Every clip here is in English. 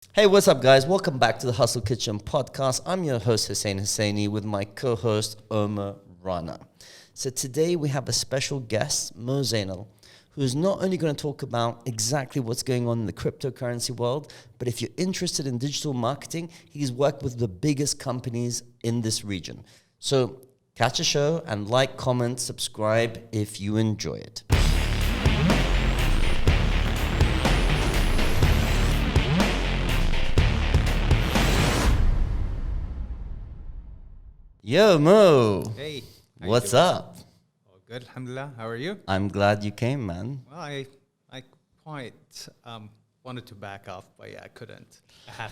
Hey, what's up, guys? Welcome back to the Hustle Kitchen podcast. I'm your host, Hussein Husseini, with my co-host, Omar Rana. So today we have a special guest, Moe Zainal, who's not only going to talk about exactly what's going on in the cryptocurrency world, but if you're interested in digital marketing, he's worked with the biggest companies in this region. So catch a show and like, comment, subscribe if you enjoy it. Yo, Mo. Hey. What's up? All good, alhamdulillah. How are you? I'm glad you came, man. Well, I quite wanted to back off, but yeah, I couldn't. I had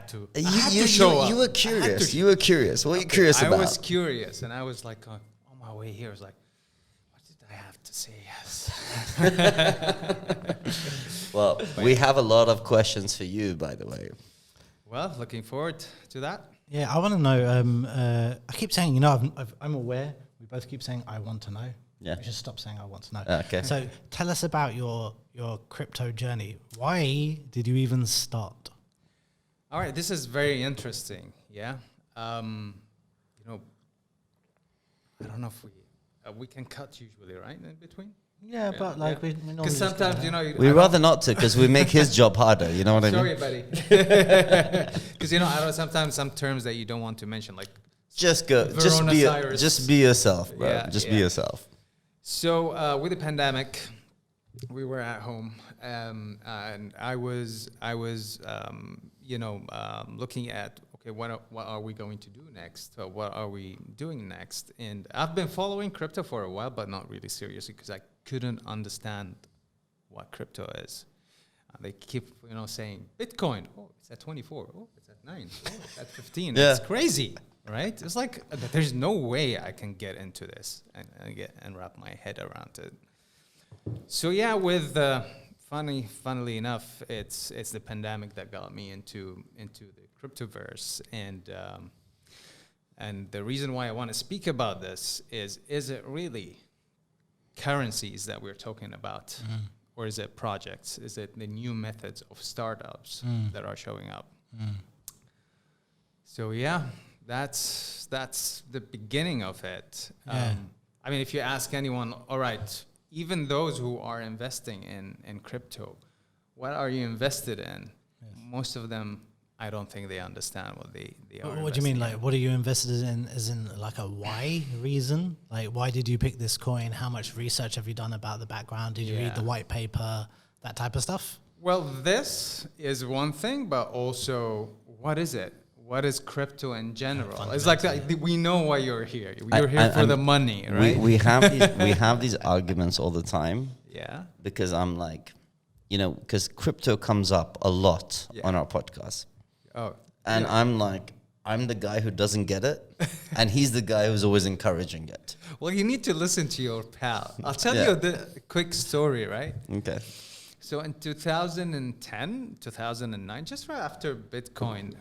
to show up. You were curious. You were curious. What were you curious about? I was curious, and I was like, on my way here, I was like, what did I have to say yes? Well, we have a lot of questions for you, by the way. Well, looking forward to that. Yeah, I want to know. I keep saying, I'm aware. We both keep saying, I want to know. Yeah. We should stop saying, I want to know. Okay. So tell us about your crypto journey. Why did you even start? All right, this is very interesting. Yeah. I don't know if we can cut usually, right, in between? Yeah, but like we normally because sometimes we rather not to, because we make his job harder. You know what I mean? Sorry, buddy. Because I know sometimes some terms that you don't want to mention, like just go, just be yourself, bro. Yeah, be yourself. So with the pandemic, we were at home, and I was looking at, okay, what are we going to do next? What are we doing next? And I've been following crypto for a while, but not really seriously, because I couldn't understand what crypto is. They keep, saying Bitcoin. Oh, it's at 24. Oh, it's at 9. Oh, it's at 15. Yeah. It's crazy, right? It's like there's no way I can get into this and wrap my head around it. So yeah, with funnily enough, it's the pandemic that got me into the cryptoverse, and the reason why I want to speak about this is it really currencies that we're talking about, or is it projects? Is it the new methods of startups that are showing up? So yeah, that's the beginning of it. Yeah. I mean, if you ask anyone, all right, even those who are investing in crypto, what are you invested in? Yes. Most of them, I don't think they understand what they are. What do you mean? Like, what are you invested in? As in, like, a why reason? Like, why did you pick this coin? How much research have you done about the background? Did you read the white paper? That type of stuff? Well, this is one thing, but also, what is it? What is crypto in general? It's like we know why you're here. You're here for the money, right? We have these arguments all the time. Yeah. Because I'm like, because crypto comes up a lot on our podcast. Oh. And yeah. I'm like, I'm the guy who doesn't get it, and he's the guy who's always encouraging it. Well, you need to listen to your pal. I'll tell you the quick story, right? Okay. So in 2010, 2009, just right after Bitcoin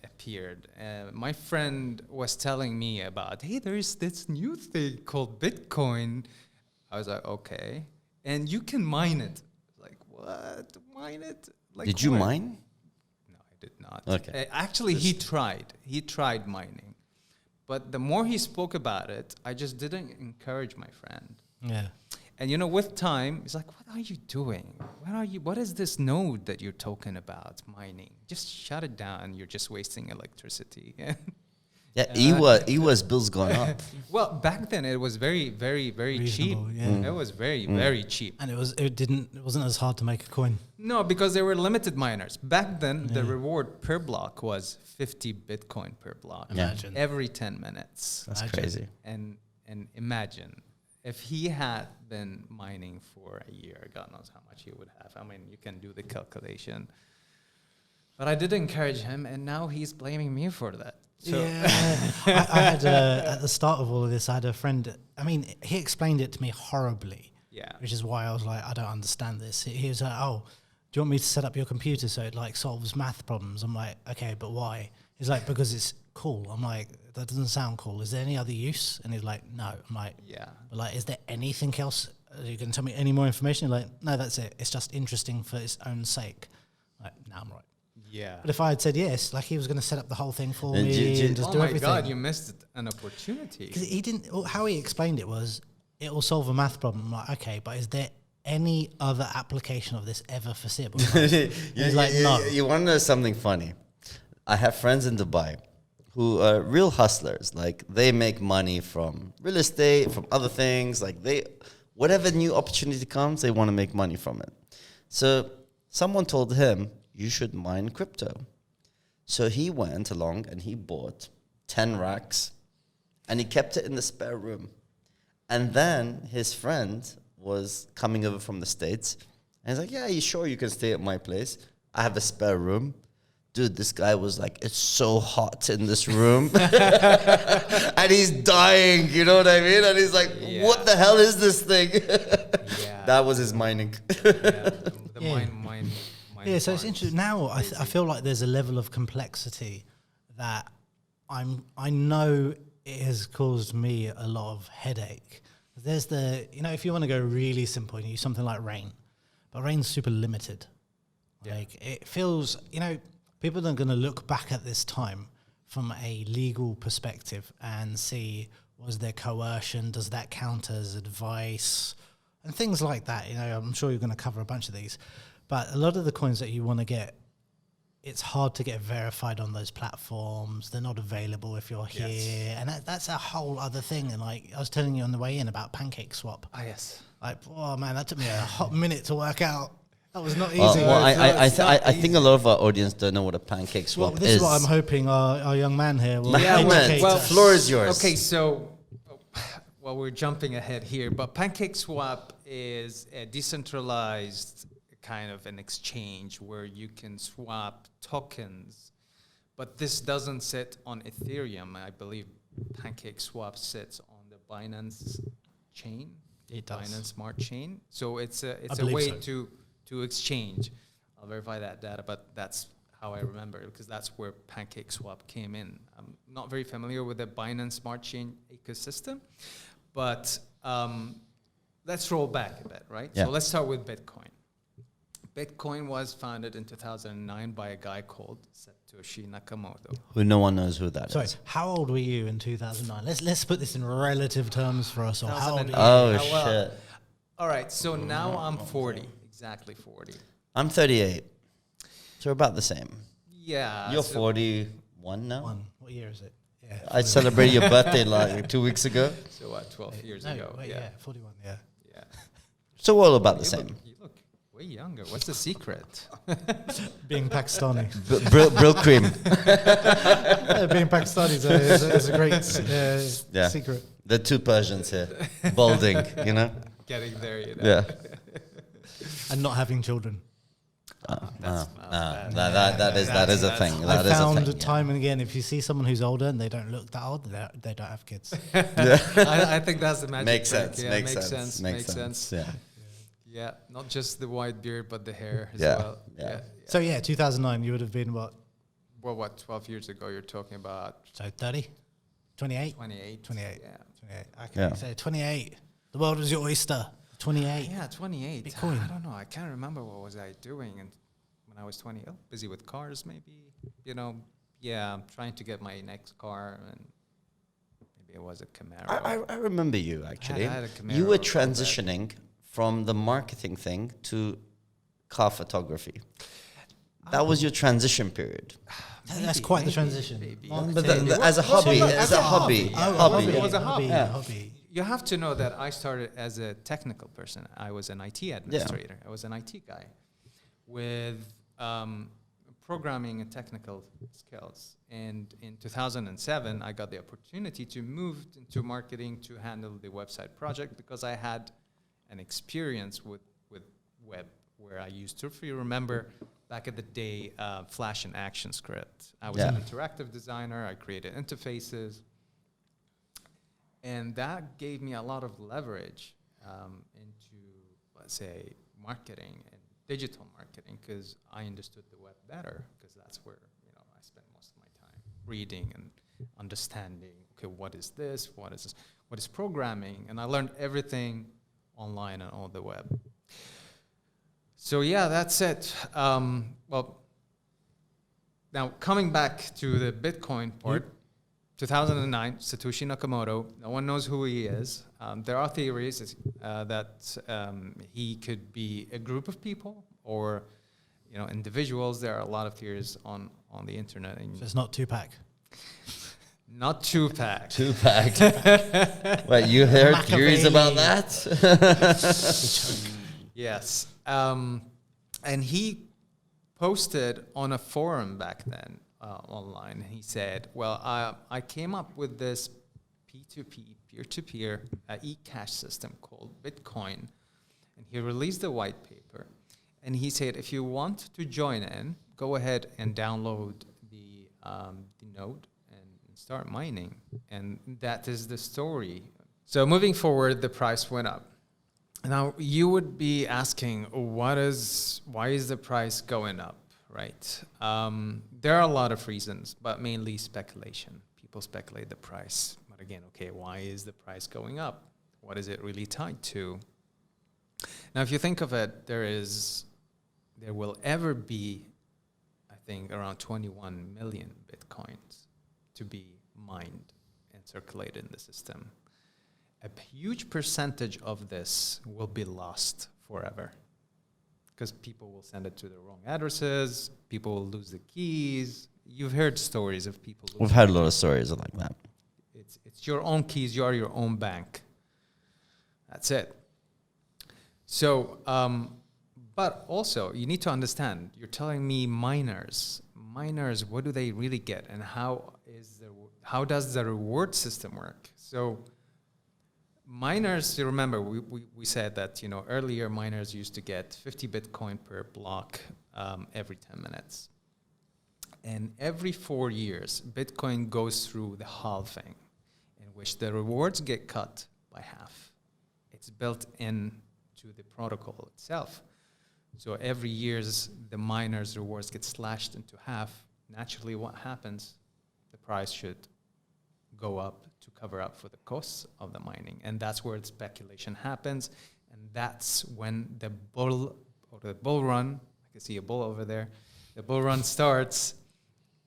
appeared, my friend was telling me about, hey, there's this new thing called Bitcoin. I was like, okay. And you can mine it. Like, what? Mine it? Like, did you mine? No, I did not. Okay. Actually, he tried. He tried mining. But the more he spoke about it, I just didn't encourage my friend. Yeah. And with time, it's like, what are you doing? What is this node that you're talking about mining? Just shut it down. You're just wasting electricity. Yeah, EWA's bills going up. Well, back then it was very, very, very cheap. Yeah. It was very, very cheap. And it wasn't as hard to make a coin. No, because there were limited miners. Back then, the reward per block was 50 Bitcoin per block. Imagine. Every 10 minutes. That's crazy. And imagine if he had been mining for a year, God knows how much he would have. I mean, you can do the calculation. But I did encourage him, and now he's blaming me for that. So Yeah. I had, at the start of all of this, I had a friend, I mean, he explained it to me horribly. Yeah. Which is why I was like, I don't understand this. He was like, oh, do you want me to set up your computer so it like solves math problems? I'm like, okay, but why? He's like, because it's cool. I'm like, that doesn't sound cool. Is there any other use? And he's like, no. I'm like, yeah. But like, is there anything else? You can tell me any more information? He's like, no, that's it. It's just interesting for its own sake. Like, nah, I'm right. Yeah. But if I had said yes, like he was going to set up the whole thing for And me and just Oh do my everything. God, you missed an opportunity. Because he didn't. How he explained it was, it will solve a math problem. I'm like, okay, but is there any other application of this ever foreseeable? He's like, no. You want to know something funny? I have friends in Dubai who are real hustlers. Like they make money from real estate, from other things. Like whatever new opportunity comes, they want to make money from it. So someone told him, you should mine crypto. So he went along and he bought 10 racks and he kept it in the spare room. And then his friend was coming over from the States. And he's like, yeah, you sure you can stay at my place? I have a spare room. Dude, this guy was like, it's so hot in this room. And he's dying, you know what I mean? And he's like, what the hell is this thing? That was his mining. Mine. Yeah, so it's interesting. Now I feel like there's a level of complexity that I know it has caused me a lot of headache. There's if you want to go really simple, you use something like Rain. But Rain's super limited. Like it feels, people are going to look back at this time from a legal perspective and see, was there coercion? Does that count as advice? And things like that. I'm sure you're going to cover a bunch of these. But a lot of the coins that you want to get, it's hard to get verified on those platforms. They're not available if you're here. And that's a whole other thing. And like I was telling you on the way in about Pancake Swap. Ah, yes. Like, oh man, that took me a hot minute to work out. That was not easy. I think a lot of our audience don't know what a pancake swap this is what I'm hoping our young man here will educate us. Floor is yours. Okay, so we're jumping ahead here, but Pancake Swap is a decentralized kind of an exchange where you can swap tokens, but this doesn't sit on Ethereum. I believe Pancake Swap sits on the Binance chain. It does. Binance Smart Chain. So it's a way to exchange. I'll verify that data, but that's how I remember it because that's where Pancake Swap came in. I'm not very familiar with the Binance Smart Chain ecosystem, but let's roll back a bit, right? Yeah. So let's start with Bitcoin. Bitcoin was founded in 2009 by a guy called Satoshi Nakamoto. Who no one knows who that is. Sorry, how old were you in 2009? Let's put this in relative terms for us all. How old are you? Oh, shit. All right, so now I'm 40, exactly 40. I'm 38. So we're about the same. Yeah. You're 41 now? What year is it? Yeah. I celebrated your birthday like 2 weeks ago. So what, 12 years No, ago? wait, 41, yeah. Yeah. So we're all about the same. You look way younger. What's the secret? Being Pakistani. Brill cream. Being Pakistani is a great secret. The two Persians here. Balding, Getting there, Yeah. And not having children. That is a thing. I found time and again, if you see someone who's older and they don't look that old, they don't have kids. I think that's the magic. Makes trick. sense. Yeah, Makes sense. Yeah. Yeah, not just the white beard, but the hair as Yeah. well. Yeah. So 2009, you would have been what? Well, what, 12 years ago you're talking about? So 30? 28? 28. 28. Yeah. 28. Okay, Yeah. so 28. The world was your oyster. 28. Yeah, 28. Bitcoin. I don't know. I can't remember what was I doing and when I was 20. Oh, busy with cars, maybe. I'm trying to get my next car, and maybe it was a Camaro. I remember you, actually. I had a Camaro You were before that. transitioning from the marketing thing to car photography. That was your transition period. That's quite the transition. Maybe. But as a hobby. As a hobby. It was a hobby. Hobby. You have to know that I started as a technical person. I was an IT administrator. I was an IT guy with programming and technical skills. And in 2007, I got the opportunity to move into marketing to handle the website project because I had an experience with web where I used to, if you remember, back in the day, Flash and ActionScript. I was an interactive designer. I created interfaces. And that gave me a lot of leverage into, let's say, marketing and digital marketing because I understood the web better because that's where I spent most of my time reading and understanding, okay, what is this? What is programming? And I learned everything online and on the web. So yeah, that's it. Now, coming back to the Bitcoin part, 2009, Satoshi Nakamoto, no one knows who he is. There are theories that he could be a group of people or individuals. There are a lot of theories on the internet. And So it's not Tupac. not Tupac. Tupac. Wait, you heard theories about that? Yes. And he posted on a forum back then online. He said, well, I came up with this P2P, peer-to-peer e-cash system called Bitcoin. And he released a white paper. And he said, if you want to join in, go ahead and download the node and start mining. And that is the story. So moving forward, the price went up. Now, you would be asking, why is the price going up, right? There are a lot of reasons, but mainly speculation. People speculate the price. But again, okay, why is the price going up? What is it really tied to? Now, if you think of it, there will ever be, I think, around 21 million Bitcoins to be mined and circulated in the system. A huge percentage of this will be lost forever because people will send it to the wrong addresses. People will lose the keys. You've heard stories of people. We've had a lot of stories like that. It's your own keys. You are your own bank. That's it. So, but also you need to understand. You're telling me miners. What do they really get, and how does the reward system work? So. Miners, you remember, we said that, earlier miners used to get 50 Bitcoin per block every 10 minutes. And every 4 years, Bitcoin goes through the halving, in which the rewards get cut by half. It's built into the protocol itself. So every year's the miners' rewards get slashed into half. Naturally, what happens? The price should go up to cover up for the costs of the mining. And that's where the speculation happens. And that's when the bull run, I can see a bull over there, the bull run starts,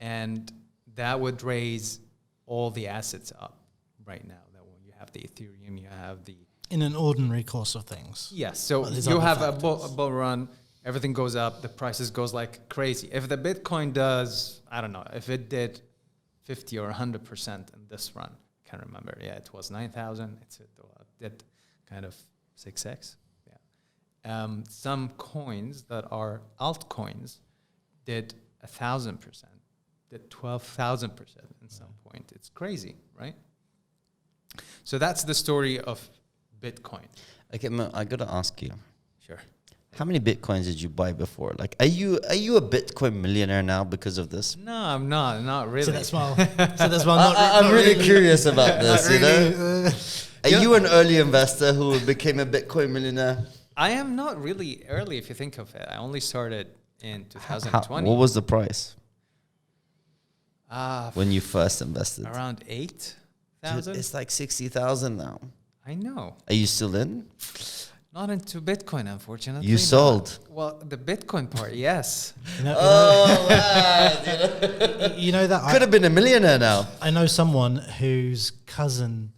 and that would raise all the assets up right now. That when you have the Ethereum, you have the... In an ordinary course of things. Yes, so you have a bull run, everything goes up, the prices goes like crazy. If the Bitcoin does, I don't know, if it did 50 or 100% in this run, can't remember. Yeah, it was 9,000. It did kind of 6x. Yeah. Some coins that are altcoins did 1,000%, did 12,000% in some point. It's crazy, right? So that's the story of Bitcoin. Okay, Mo, I gotta ask you. Sure. How many Bitcoins did you buy before? Like, are you a Bitcoin millionaire now because of this? No, I'm not really. So that's why. I'm really curious about this. Are you an early investor who became a Bitcoin millionaire? I am not really early if you think of it. I only started in 2020. What was the price Uh, when you first invested? around 8,000. It's like 60,000 now. I know. Are you still in? Not into Bitcoin, unfortunately. You sold. Well, the Bitcoin part, yes. You know, Man, you know that could have been a millionaire now. I know someone whose cousin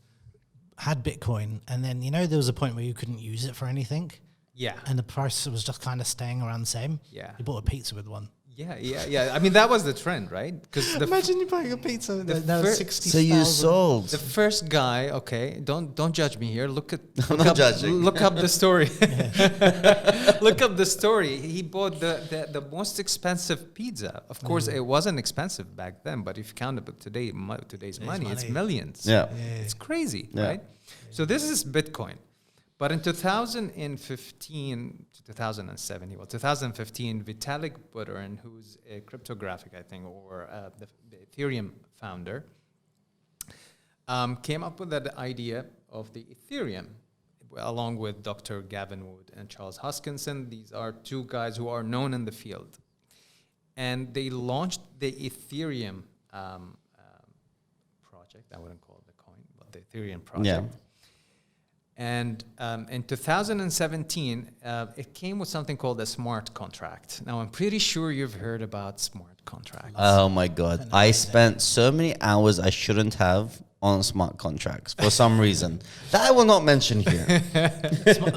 had Bitcoin, and then there was a point where you couldn't use it for anything, Yeah. and the price was just kind of staying around the same. Yeah. You bought a pizza with one. Yeah. I mean, that was the trend, right? Because Imagine you buying a pizza. That was 60. So you sold. the first guy, okay, don't judge me here. Look not judging. Look up the story. Look up the story. He bought the most expensive pizza. Of course, it wasn't expensive back then, but if you count it today's money, it's millions. Yeah. It's crazy, Yeah. right? So this is Bitcoin. But in 2015 to 2015, Vitalik Buterin, who's a cryptographic, I think, or the Ethereum founder, came up with that idea of the Ethereum, along with Dr. Gavin Wood and Charles Hoskinson. These are two guys who are known in the field. And they launched the Ethereum project. I wouldn't call it the coin, but the Ethereum project. Yeah. And in 2017, it came with something called a smart contract. Now, I'm pretty sure you've heard about smart contracts. Oh my God. I spent so many hours I shouldn't have on smart contracts for some reason that I will not mention here.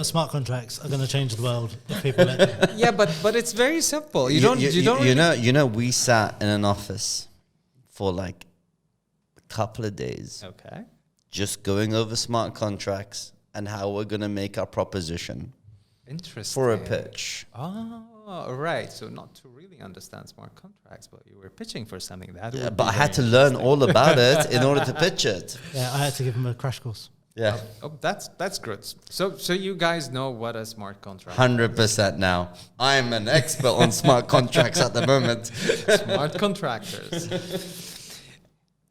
Smart contracts are going to change the world if people let them. Yeah, but it's very simple. You don't really We sat in an office for like a couple of days, Okay. just going over smart contracts and how we're going to make our proposition Interesting. for a pitch. Oh, right. So not to really understand smart contracts, but you were pitching for something that. Yeah, would but be I had to very learn interesting. all about it in order to pitch it. Yeah, I had to give them a crash course. Yeah. Oh, that's good. So you guys know what a smart contract. 100% now. I'm an expert on smart contracts at the moment. Smart contractors.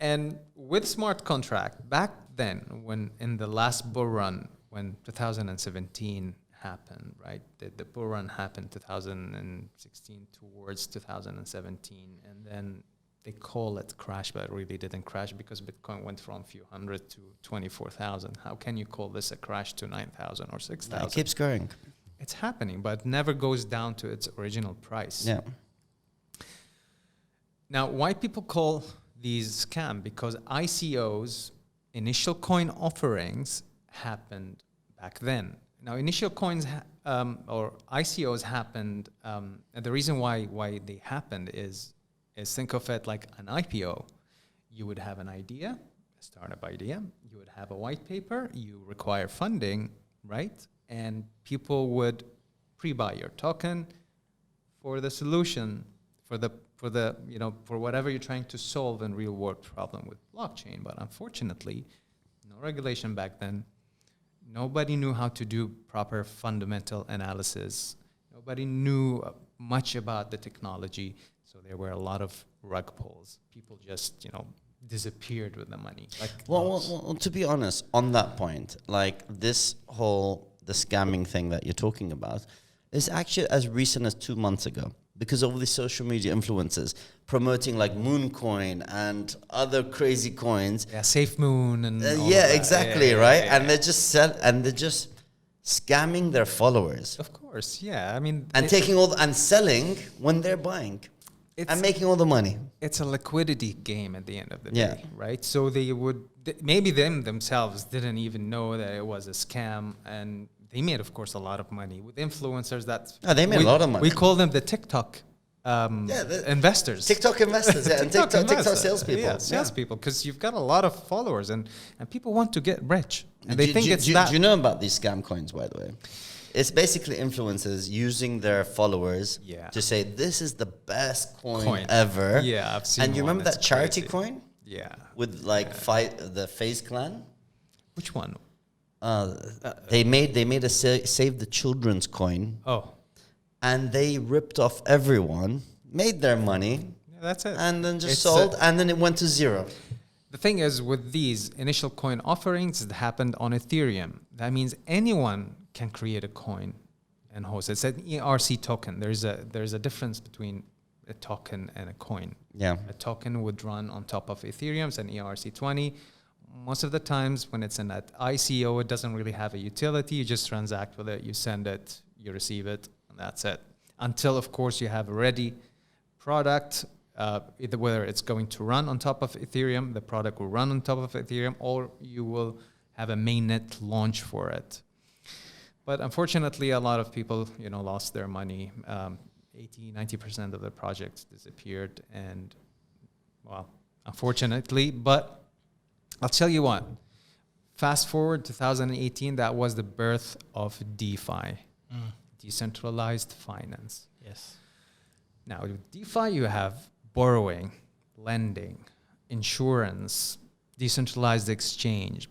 And with smart contract, back then, when in the last bull run, when 2017 happened, right? The bull run happened 2016 towards 2017, and then they call it crash, but it really didn't crash because Bitcoin went from a few hundred to 24,000. How can you call this a crash to 9,000 or 6,000? It keeps growing. It's happening, but never goes down to its original price. Yeah. Now, why people call these scam? Because ICOs, initial coin offerings, happened back then. Now, initial coins or ICOs happened, and the reason why they happened is think of it like an IPO. You would have an idea, a startup idea. You would have a white paper. You require funding, right? And people would pre-buy your token for the solution, for whatever you're trying to solve in real world problem with blockchain. But unfortunately, no regulation back then. Nobody knew how to do proper fundamental analysis. Nobody knew much about the technology. So there were a lot of rug pulls. People just, disappeared with the money. Well, to be honest, on that point, like the scamming thing that you're talking about is actually as recent as 2 months ago, because of the social media influencers promoting like Mooncoin and other crazy coins. Yeah, Safe Moon and exactly, Yeah, right? yeah. And they're just scamming their followers Of course, yeah. I mean, and taking and selling when they're buying and making all the money. It's a liquidity game at the end of the Yeah. day, right? So they would maybe themselves didn't even know that it was a scam, and they made, of course, a lot of money with influencers. They made a lot of money. We call them the TikTok investors. TikTok investors, yeah, and TikTok salespeople. Yeah, salespeople, because you've got a lot of followers, and people want to get rich, and they think it's do that. you know about these scam coins, by the way? It's basically influencers using their followers to say, this is the best coin ever. Yeah, I've seen And you one remember that that's charity crazy. coin? Yeah. With the FaZe clan? Which one? They made a Save the Children's coin, Oh, and they ripped off everyone, made their money, yeah, that's it. and then just It's sold, and then it went to zero. The thing is, with these initial coin offerings, it happened on Ethereum. That means anyone can create a coin and host it. It's an ERC token. There's a difference between a token and a coin. Yeah. A token would run on top of Ethereum. It's an ERC20. Most of the times when it's in that ICO, it doesn't really have a utility. You just transact with it, you send it, you receive it, and that's it. Until, of course, you have a ready product, either whether it's going to run on top of Ethereum, the product will run on top of Ethereum, or you will have a mainnet launch for it. But unfortunately, a lot of people, lost their money. 80-90% of the projects disappeared, and unfortunately, but I'll tell you what. Fast forward 2018, that was the birth of DeFi, decentralized finance. Yes. Now, with DeFi, you have borrowing, lending, insurance, decentralized exchange,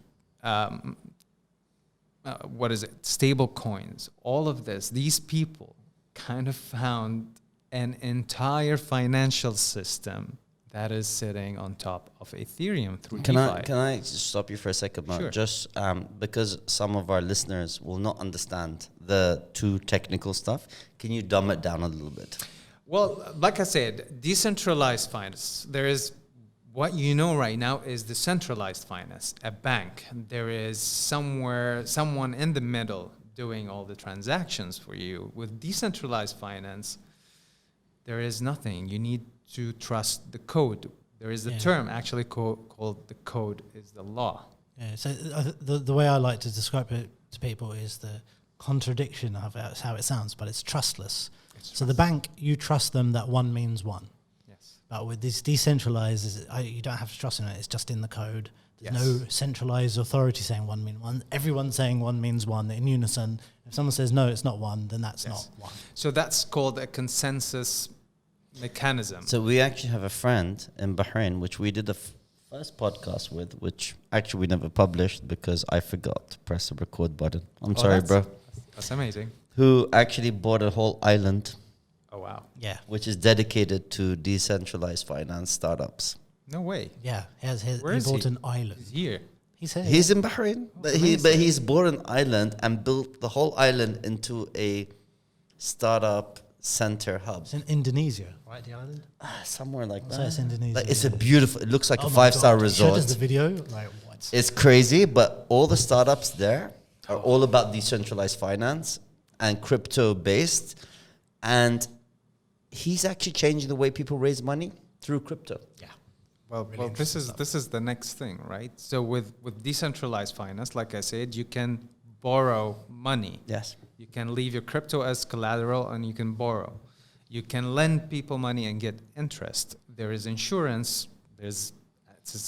stable coins, all of this. These people kind of found an entire financial system that is sitting on top of Ethereum through DeFi. Can I just stop you for a second, Mo? Sure. Just because some of our listeners will not understand the too technical stuff, can you dumb it down a little bit? Well, like I said, decentralized finance. There is what you know right now is decentralized finance, a bank. There is someone in the middle doing all the transactions for you. With decentralized finance, there is nothing. You need to trust the code. There is a term actually called the code is the law. Yeah, so the way I like to describe it to people is the contradiction of it. That's how it sounds, but it's trustless. So the bank, you trust them that one means one. Yes. But with this decentralized, you don't have to trust in it. It's just in the code. There's no centralized authority saying one means one. Everyone's saying one means one in unison. If someone says no, it's not one, then that's not one. So that's called a consensus mechanism. So we actually have a friend in Bahrain, which we did the first podcast with, which actually we never published because I forgot to press the record button. I'm sorry, bro. That's amazing. Who actually bought a whole island. Oh, wow. Yeah. Which is dedicated to decentralized finance startups. No way. Yeah. He Where is bought he? an island. He's here. He's here. He's in Bahrain, but he's bought an island and built the whole island into a startup center hub. It's in Indonesia, right? The island? Somewhere like So that. it's Indonesia. Like, it's a beautiful, it looks like Oh a my 5-star God. resort. Showed us the video. Like, what? It's crazy, but all the startups there are all about decentralized finance and crypto based. And he's actually changing the way people raise money through crypto. Yeah. Well, Really this is the next thing, right? So with decentralized finance, like I said, you can borrow money. Yes. You can leave your crypto as collateral and you can borrow. You can lend people money and get interest. There is insurance. It's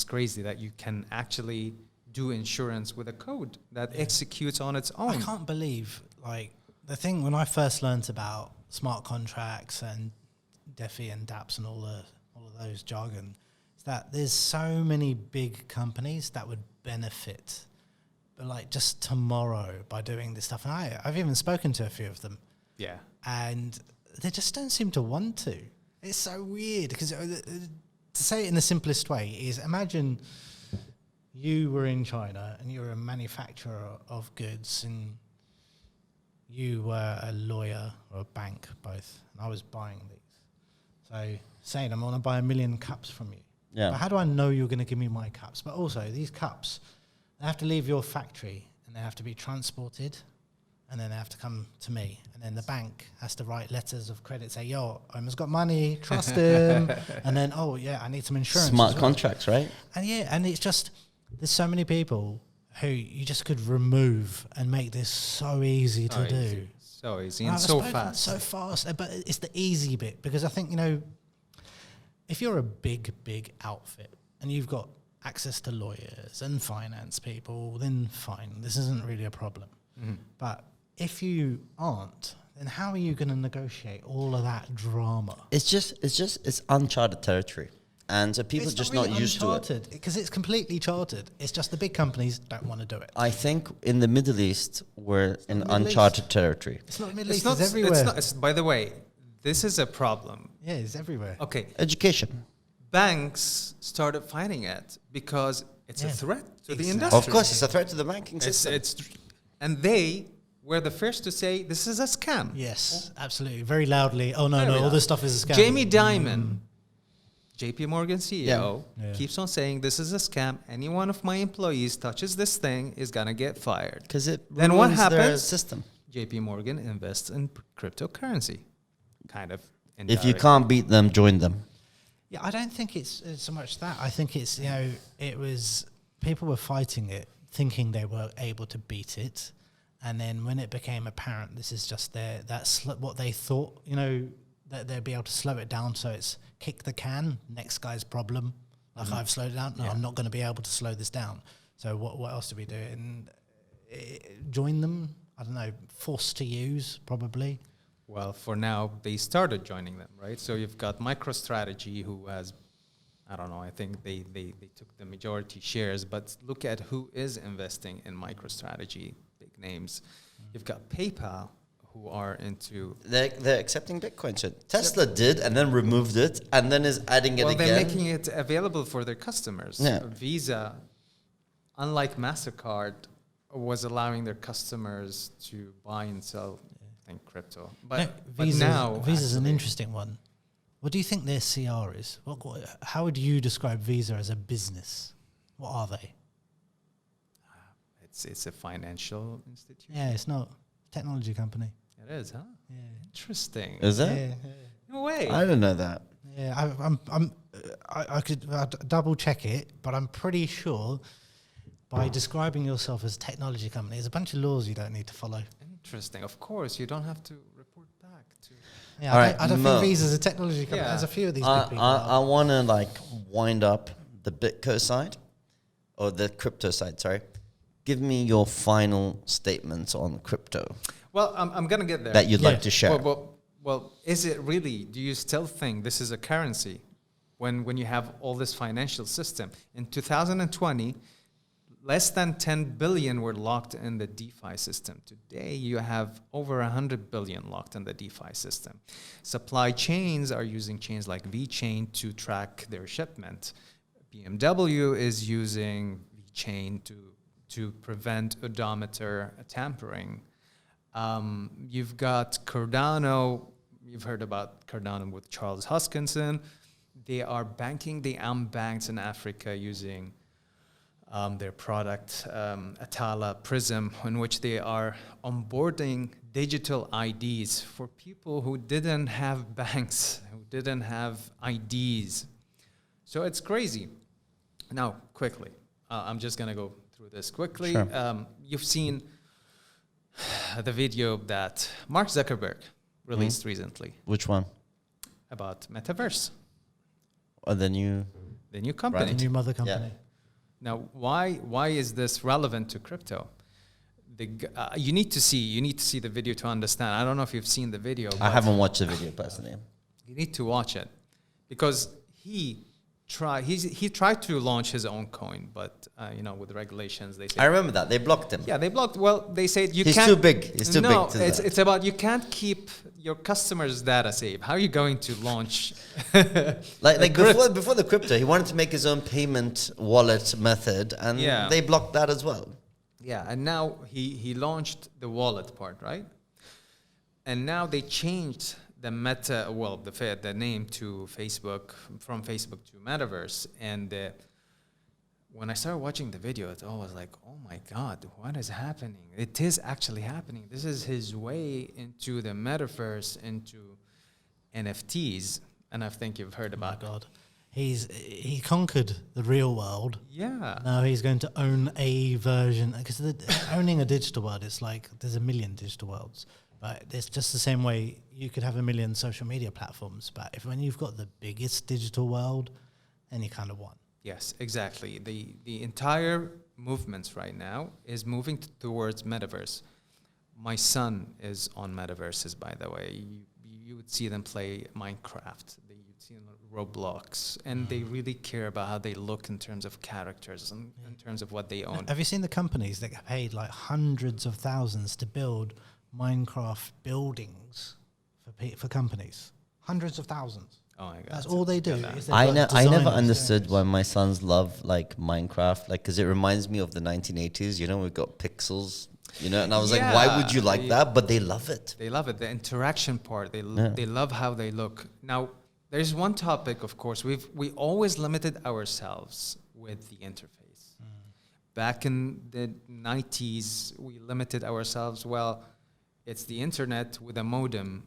crazy that you can actually do insurance with a code that executes on its own. I can't believe, like, the thing when I first learnt about smart contracts and DeFi and dApps and all of those jargon, is that there's so many big companies that would benefit, but like just tomorrow by doing this stuff. And I've even spoken to a few of them. Yeah. And they just don't seem to want to. It's so weird because to say it in the simplest way is imagine you were in China and you were a manufacturer of goods and you were a lawyer or a bank, both, and I was buying these. So saying, I want to buy 1 million cups from you. Yeah. But how do I know you're going to give me my cups? But also, these cups, they have to leave your factory and they have to be transported and then they have to come to me. And then the bank has to write letters of credit, say, yo, Omar's got money, trust him. And then, oh, yeah, I need some insurance. Smart contracts, right? And yeah, and it's just, there's so many people who you just could remove and make this so easy to do. So easy And and I've so spoken fast. So fast, but it's the easy bit because I think, you know, if you're a big outfit and you've got access to lawyers and finance people, then fine, this isn't really a problem. But if you aren't, then how are you going to negotiate all of that drama? It's uncharted territory. And so people It's just really not used to it. because it's completely charted. It's just the big companies don't want to do it. I think in the Middle East, we're in Middle East. uncharted territory. It's not Middle It's East, not. it's everywhere. By the way, this is a problem. Yeah, it's everywhere. Okay, Education. banks started fighting it because it's a Yeah. threat to the Exactly. industry. Of course, it's a threat to the banking system. And they were the first to say this is a scam. Yes, absolutely. Very loudly. Oh, no, Very all loud. this stuff is a scam. Jamie Dimon, JP Morgan CEO, Yeah. keeps on saying this is a scam. Any one of my employees touches this thing is gonna get fired. Because it Then what ruins their happens? system. JP Morgan invests in cryptocurrency, kind of. If you indirectly. can't beat them, join them. Yeah, I don't think it's so much that. I think it's, you know, it was, people were fighting it, thinking they were able to beat it. And then when it became apparent, this is just what they thought, you know, that they'd be able to slow it down. So it's kick the can, next guy's problem. Like I've slowed it down. No, I'm not going to be able to slow this down. So what else do we do? And join them? I don't know, forced to use probably. Well, for now, they started joining them, right? So you've got MicroStrategy, who has, I don't know, I think they took the majority shares, but look at who is investing in MicroStrategy, big names. You've got PayPal, who are into... They're accepting Bitcoin. So Tesla did and then removed it and then is adding it Well, again. they're making it available for their customers. Yeah. Visa, unlike MasterCard, was allowing their customers to buy and sell, I think, crypto. But Visa's now... an actually- interesting one What do you think their CR is? How would you describe Visa as a business? What are they? It's a financial institution. Yeah, it's not a technology company. It is, huh? Yeah. Interesting. Is it? Yeah. No way. I don't know that. Yeah, I could double check it, but I'm pretty sure by describing yourself as a technology company, there's a bunch of laws you don't need to follow. Interesting. Of course, you don't have to report back to. Yeah, All right, I don't Mo. think Visa's a technology company. Yeah. There's a few of these big people. I want to like wind up the Bitco side or the crypto side. Sorry, give me your final statements on crypto Well, I'm gonna get there. that you'd like to share. Well, is it really? Do you still think this is a currency when you have all this financial system? In 2020, less than 10 billion were locked in the DeFi system. Today, you have over 100 billion locked in the DeFi system. Supply chains are using chains like VeChain to track their shipment. BMW is using VeChain to prevent odometer tampering. You've got Cardano. You've heard about Cardano with Charles Hoskinson. They are banking the unbanked in Africa using their product, Atala Prism, in which they are onboarding digital IDs for people who didn't have banks, who didn't have IDs. So it's crazy. Now, quickly, I'm just going to go through this quickly. Sure. You've seen the video that Mark Zuckerberg released recently Which one? about metaverse, Or the new? the new company. The new mother company. Yeah. Now, why is this relevant to crypto? You need to see the video to understand. I don't know if you've seen the video. I but haven't watched the video personally. You need to watch it because he tried to launch his own coin, but with regulations they say. I remember that they blocked him. Yeah, they blocked. Well, they said you He's can't. too big. He's too no, big to it's that. it's about you can't keep your customers' data safe. How are you going to launch? Like before the crypto, he wanted to make his own payment wallet method, and Yeah. they blocked that as well. Yeah, and now he launched the wallet part, right? And now they changed the the name to Facebook, from Facebook to Metaverse. And when I started watching the video, I was like, oh my God, what is happening? It is actually happening. This is his way into the Metaverse, into NFTs. And I think you've heard Oh my about God. He conquered the real world. Yeah. Now he's going to own a version, because owning a digital world, it's like there's a million digital worlds, but it's just the same way you could have a million social media platforms. But when you've got the biggest digital world, then you kind of won. Yes, exactly. The entire movements right now is moving towards metaverse. My son is on metaverses, by the way. You would see them play Minecraft. You'd see them on Roblox, and they really care about how they look in terms of characters and in terms of what they own. Have you seen the companies that get paid like hundreds of thousands to build Minecraft buildings for companies? Hundreds of thousands. Oh my God. That's all they do. Yeah. is they've I got never design understood experience. why my sons love like Minecraft, like because it reminds me of the 1980s. We've got pixels, and I was like, why would you like that? But they love it. They love it. The interaction part. They love how they look. Now, there's one topic, of course. We always limited ourselves with the interface. Back in the 90s, we limited ourselves. Well, it's the internet with a modem.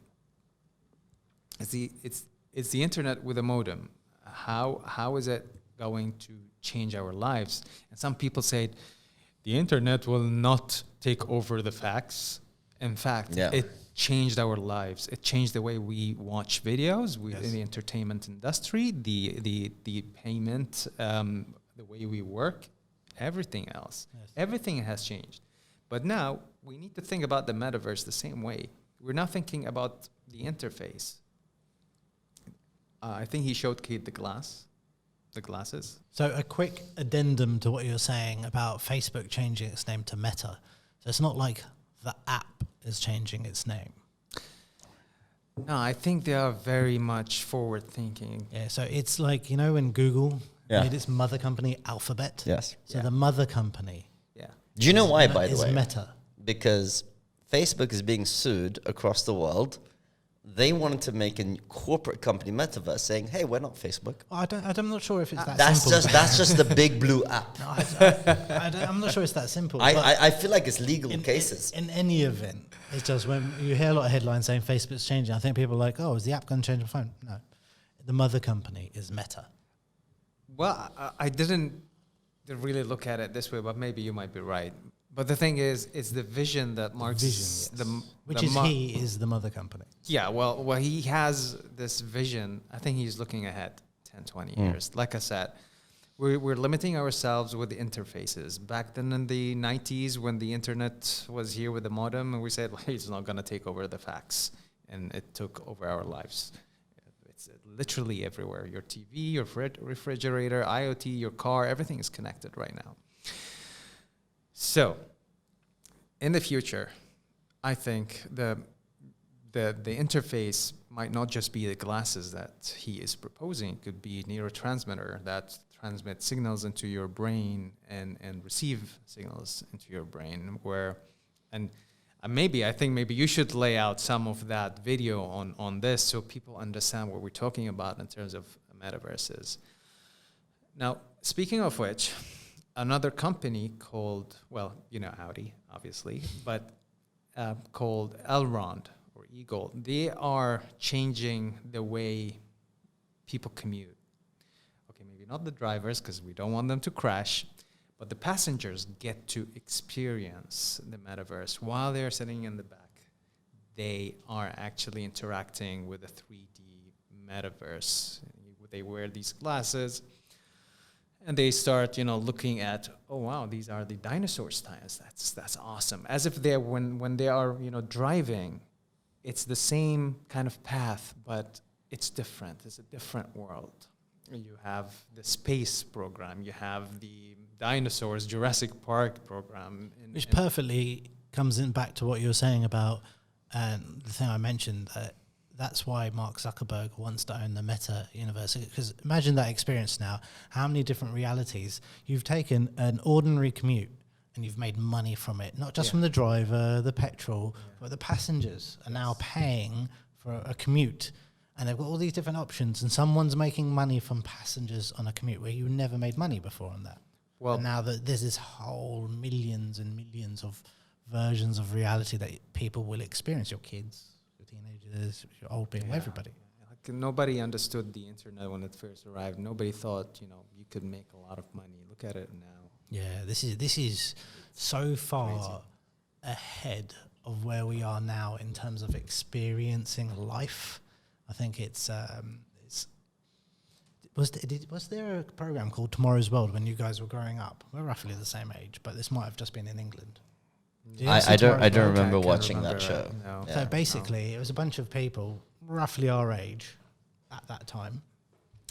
It's the internet with a modem. How is it going to change our lives? And some people say the internet will not take over the facts. In fact, it changed our lives. It changed the way we watch videos, in the entertainment industry, the payment, the way we work, everything else. Yes. Everything has changed. But now we need to think about the metaverse the same way. We're not thinking about the interface. I think he showed Kate the glasses. So a quick addendum to what you're saying about Facebook changing its name to Meta. So it's not like the app is changing its name. No, I think they are very much forward thinking. Yeah, so it's like, when Google made its mother company Alphabet. Yes. So the mother company. Yeah. Do you know why, by the is way? Meta. Because Facebook is being sued across the world they wanted to make a corporate company metaverse saying, hey, we're not Facebook. I'm not sure if it's that That's simple. that's just the big blue app. No, I'm not sure it's that simple. I feel like it's legal cases. In any event, it's just when you hear a lot of headlines saying Facebook's changing, I think people are like, oh, is the app going to change the phone? No. The mother company is Meta. Well, I didn't really look at it this way, but maybe you might be right. But the thing is, it's the vision that Mark's he is the mother company. Yeah, well, he has this vision. I think he's looking ahead 10, 20 years. Like I said, we're limiting ourselves with the interfaces. Back then in the 90s, when the internet was here with the modem, and we said, well, it's not going to take over the fax. And it took over our lives. It's literally everywhere. Your TV, your refrigerator, IoT, your car, everything is connected right now. So, in the future, I think the interface might not just be the glasses that he is proposing. It could be a neurotransmitter that transmits signals into your brain and receive signals into your brain. I think maybe you should lay out some of that video on this so people understand what we're talking about in terms of metaverses. Now, speaking of which, another company called, Audi, obviously, but called Elrond or Eagle, they are changing the way people commute. Okay, maybe not the drivers because we don't want them to crash, but the passengers get to experience the metaverse while they're sitting in the back. They are actually interacting with a 3D metaverse. They wear these glasses. And they start, looking at, oh wow, these are the dinosaur styles. That's awesome. As if they're when they are, driving, it's the same kind of path, but it's different. It's a different world. You have the space program. You have the dinosaurs, Jurassic Park program, which perfectly comes in back to what you were saying about the thing I mentioned. That's why Mark Zuckerberg wants to own the Meta universe. Because imagine that experience now. How many different realities? You've taken an ordinary commute and you've made money from it. Not just from the driver, the petrol, but the passengers are now paying for a commute. And they've got all these different options. And someone's making money from passengers on a commute where you never made money before on that. Well, and now that there's this whole millions and millions of versions of reality that people will experience. Your kids, teenagers, your old people, everybody. Like nobody understood the internet when it first arrived. Nobody thought, you could make a lot of money. Look at it now. Yeah, this is so far ahead of where we are now in terms of experiencing life. I think was there a program called Tomorrow's World when you guys were growing up? We're roughly the same age, but this might have just been in England. I don't remember watching that show. No. So basically, it was a bunch of people roughly our age at that time,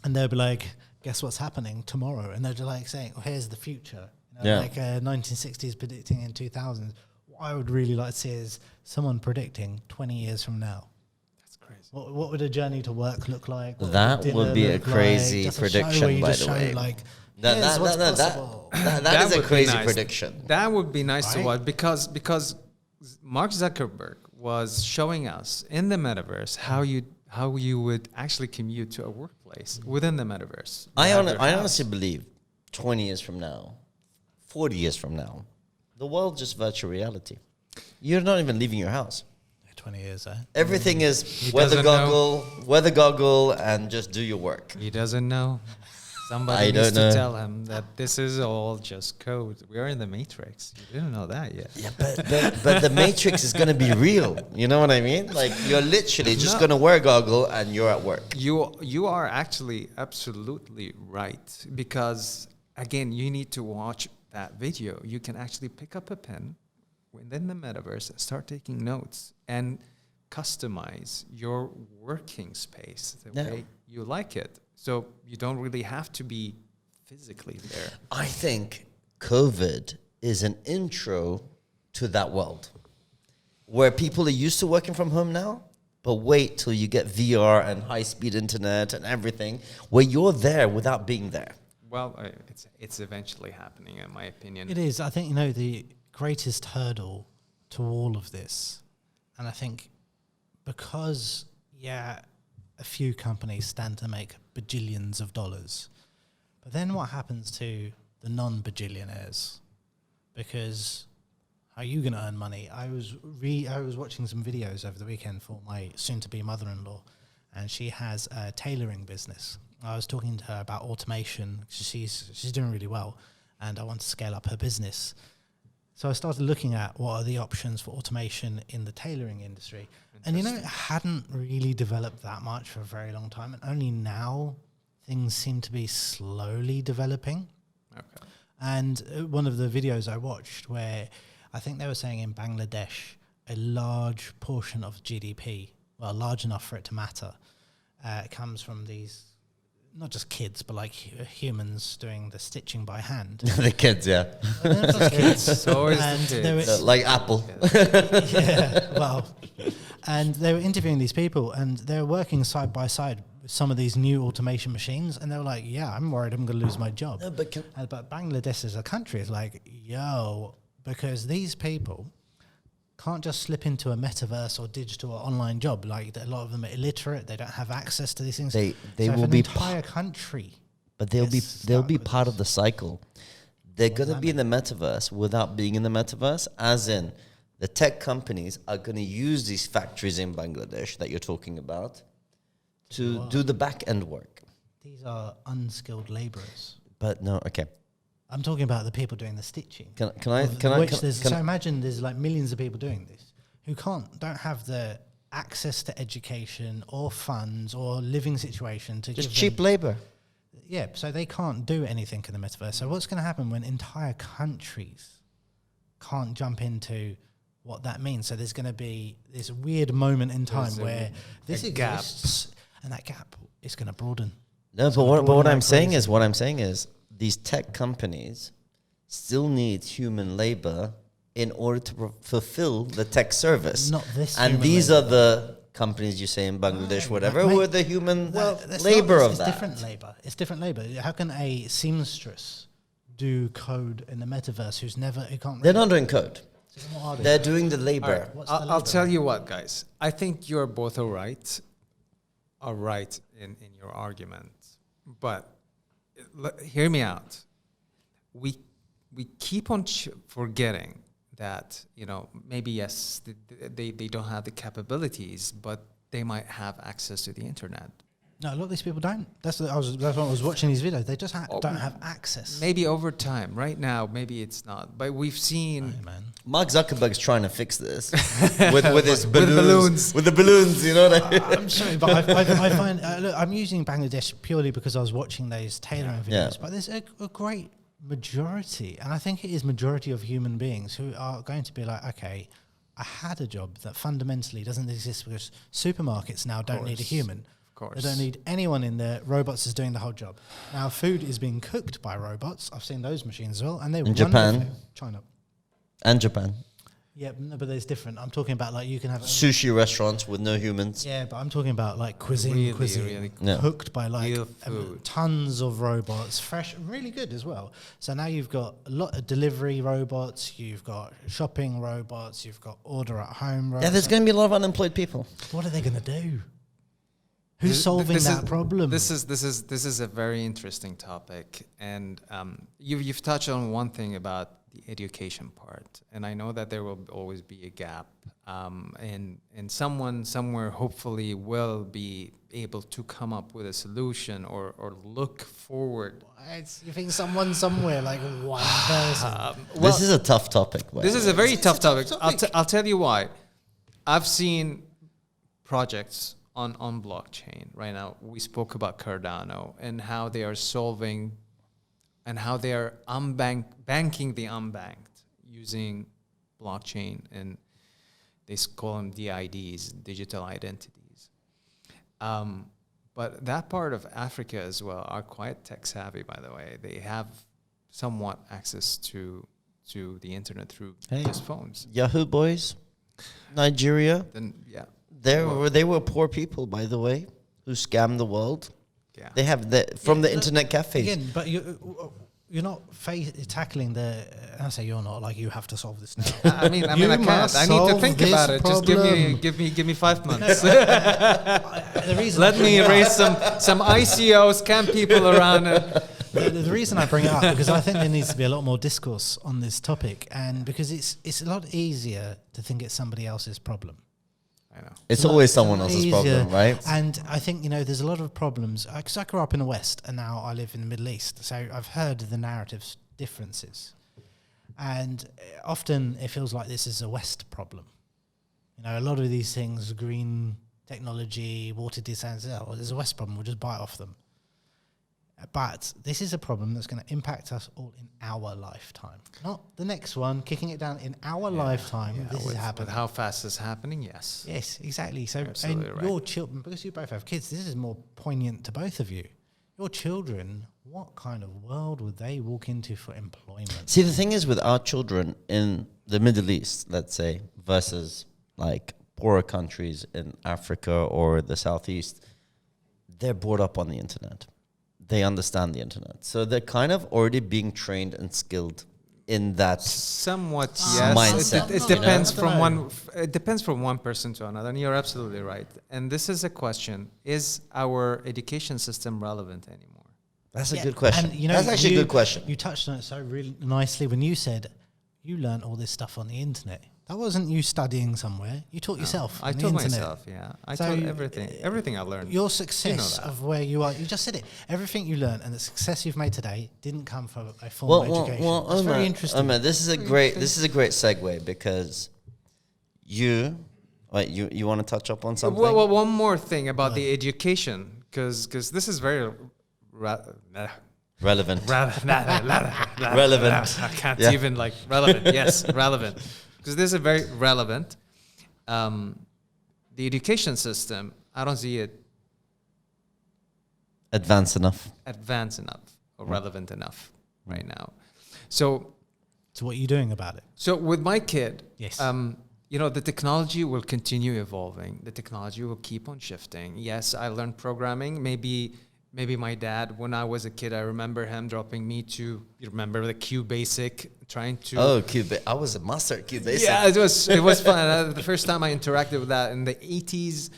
and they'd be like, "Guess what's happening tomorrow?" And they'd be like saying, "Oh, here's the future." Like 1960s predicting in 2000s. What I would really like to see is someone predicting 20 years from now. That's crazy. What would a journey to work look like? That would be a crazy prediction, by the way. That is a crazy prediction. That would be nice to watch because Mark Zuckerberg was showing us in the metaverse how you would actually commute to a workplace within the metaverse. I honestly believe 20 years from now, 40 years from now, the world's just virtual reality. You're not even leaving your house. 20 years, Everything is weather goggle, and just do your work. He doesn't know. Somebody needs to tell him that this is all just code. We are in the Matrix. You didn't know that yet. Yeah, but the Matrix is going to be real. You know what I mean? Like, you're literally just going to wear a goggle and you're at work. You are actually absolutely right. Because, again, you need to watch that video. You can actually pick up a pen within the metaverse and start taking notes and customize your working space the way you like it. So you don't really have to be physically there. I think COVID is an intro to that world where people are used to working from home now, but wait till you get VR and high-speed internet and everything where you're there without being there. Well, it's eventually happening, in my opinion. It is. I think, the greatest hurdle to all of this, and I think because yeah, a few companies stand to make bajillions of dollars. But then what happens to the non-bajillionaires? Because how are you going to earn money? I was watching some videos over the weekend for my soon-to-be mother-in-law, and she has a tailoring business. I was talking to her about automation. She's doing really well, and I want to scale up her business. So I started looking at what are the options for automation in the tailoring industry. And it hadn't really developed that much for a very long time. And only now things seem to be slowly developing. Okay. And one of the videos I watched where I think they were saying in Bangladesh, a large portion of GDP, well, large enough for it to matter, comes from these, not just kids, but like humans doing the stitching by hand. The kids, yeah. Well, they're not just kids. It's always the And kids. they were- Like Apple. yeah, well, and they were interviewing these people, and they were working side by side with some of these new automation machines, and they were like, "Yeah, I'm worried I'm going to lose my job." No, but But Bangladesh as a country is like, "Yo," because these people can't just slip into a metaverse or digital or online job. Like a lot of them are illiterate; they don't have access to these things. They so if will an be entire country. but they'll be gets they'll stuck be with part this. of the cycle. They're What does going to that be in the metaverse without being in the metaverse, as in the tech companies are going to use these factories in Bangladesh that you're talking about to do the back end work. These are unskilled laborers. But no, okay. I'm talking about the people doing the stitching. So imagine there's like millions of people doing this who don't have the access to education or funds or living situation to just give cheap them, labor. yeah, so they can't do anything in the metaverse. So what's going to happen when entire countries can't jump into what that means? So there's going to be this weird moment in time where this exists, and that gap is going to broaden. No, It's but gonna what broaden I'm like saying crazy. is these tech companies still need human labor in order to fulfill the tech service. Not this And human these labor. are the companies you say in Bangladesh, No, whatever, mate, who are the human That's labor not, of it's that. different labor. It's different labor. How can a seamstress do code in the metaverse who can't They're read? not doing code. So what are they? They're doing the labor. All right, What's the I'll labor? tell you what, guys. I think you're both are right in your argument. But hear me out. We keep on forgetting that, maybe, yes, they don't have the capabilities, but they might have access to the internet. No, a lot of these people don't. That's what I was watching these videos. They just don't have access. Maybe over time. Right now, maybe it's not. But we've seen... No, man. Mark Zuckerberg's trying to fix this with his balloons. balloons. With the balloons, you know what I mean? I'm sorry, but I find look, I'm using Bangladesh purely because I was watching those tailoring videos. Yeah. But there's a great majority, and I think it is majority of human beings who are going to be like, okay, I had a job that fundamentally doesn't exist because supermarkets now don't need a human. Of course. They don't need anyone in there. Robots is doing the whole job. Now, food is being cooked by robots. I've seen those machines as well, and they In run Japan. everything. China. And Japan. Yeah, no, but there's different. I'm talking about like you can have Sushi restaurants with no humans. yeah, but I'm talking about like cuisine Really Yeah. cooked by like real food. tons of robots, fresh, really good as well. So now you've got a lot of delivery robots, you've got shopping robots, you've got order at home robots. Yeah, there's going to be a lot of unemployed people. What are they going to do? Who's solving that problem? This is a very interesting topic, and you've touched on one thing about the education part, and I know that there will always be a gap, and someone somewhere hopefully will be able to come up with a solution or look forward. You think someone somewhere, like one person? This is a tough topic. by This the is way. a very It's tough a tough topic. topic. I'll tell you why. I've seen projects on blockchain right now. We spoke about Cardano and how they are solving and how they are banking the unbanked using blockchain, and they call them DIDs, digital identities. But that part of Africa as well are quite tech savvy, by the way. They have somewhat access to the internet through just phones. Yahoo boys, Nigeria. Then yeah, They were poor people, by the way, who scammed the world. yeah. They have the internet cafes. Again, but you're not tackling the. I say you're not, like you have to solve this now. I mean, I can't. I need to think about it. Just give me 5 months. The reason Let me raise some ICOs, camp people around. The reason I bring it up because I think there needs to be a lot more discourse on this topic, and because it's a lot easier to think it's somebody else's problem. I know. It's always someone else's problem, right? And I think, there's a lot of problems. Because I grew up in the West and now I live in the Middle East. So I've heard the narrative differences. And often it feels like this is a West problem. A lot of these things, green technology, water desalination, there's a West problem. We'll just buy it off them. But this is a problem that's going to impact us all in our lifetime. Not the next one, kicking it down in our lifetime. This is happening. With how fast it's happening, yes. Yes, exactly. So Absolutely your children, because you both have kids, this is more poignant to both of you. Your children, what kind of world would they walk into for employment? See, the thing is with our children in the Middle East, let's say, versus like poorer countries in Africa or the Southeast, they're brought up on the internet. They understand the internet. So they're kind of already being trained and skilled in that somewhat yes. mindset. It depends from one. It depends from one person to another, and you're absolutely right. And this is a question: is our education system relevant anymore? That's a good question. And, that's actually a good question. You touched on it so really nicely when you said you learned all this stuff on the internet. That wasn't you studying somewhere. You taught yourself. I taught myself, yeah. I taught everything I learned. Your success of where you are, you just said it. Everything you learned and the success you've made today didn't come from a formal education. That's very interesting. Omar, this is a great segue because you want to touch up on something? Well, one more thing about the education, because this is very relevant. Relevant. I can't even relevant. Yes, relevant. Because this is very relevant. The education system, I don't see it advanced enough or relevant enough right now. So what are you doing about it? So with my kid, yes. The technology will continue evolving. The technology will keep on shifting. Yes, I learned programming. Maybe my dad, when I was a kid, I remember him dropping me to, you remember the QBasic, trying to... Oh, I was a master at QBasic. Yeah, it was fun. The first time I interacted with that in the 80s,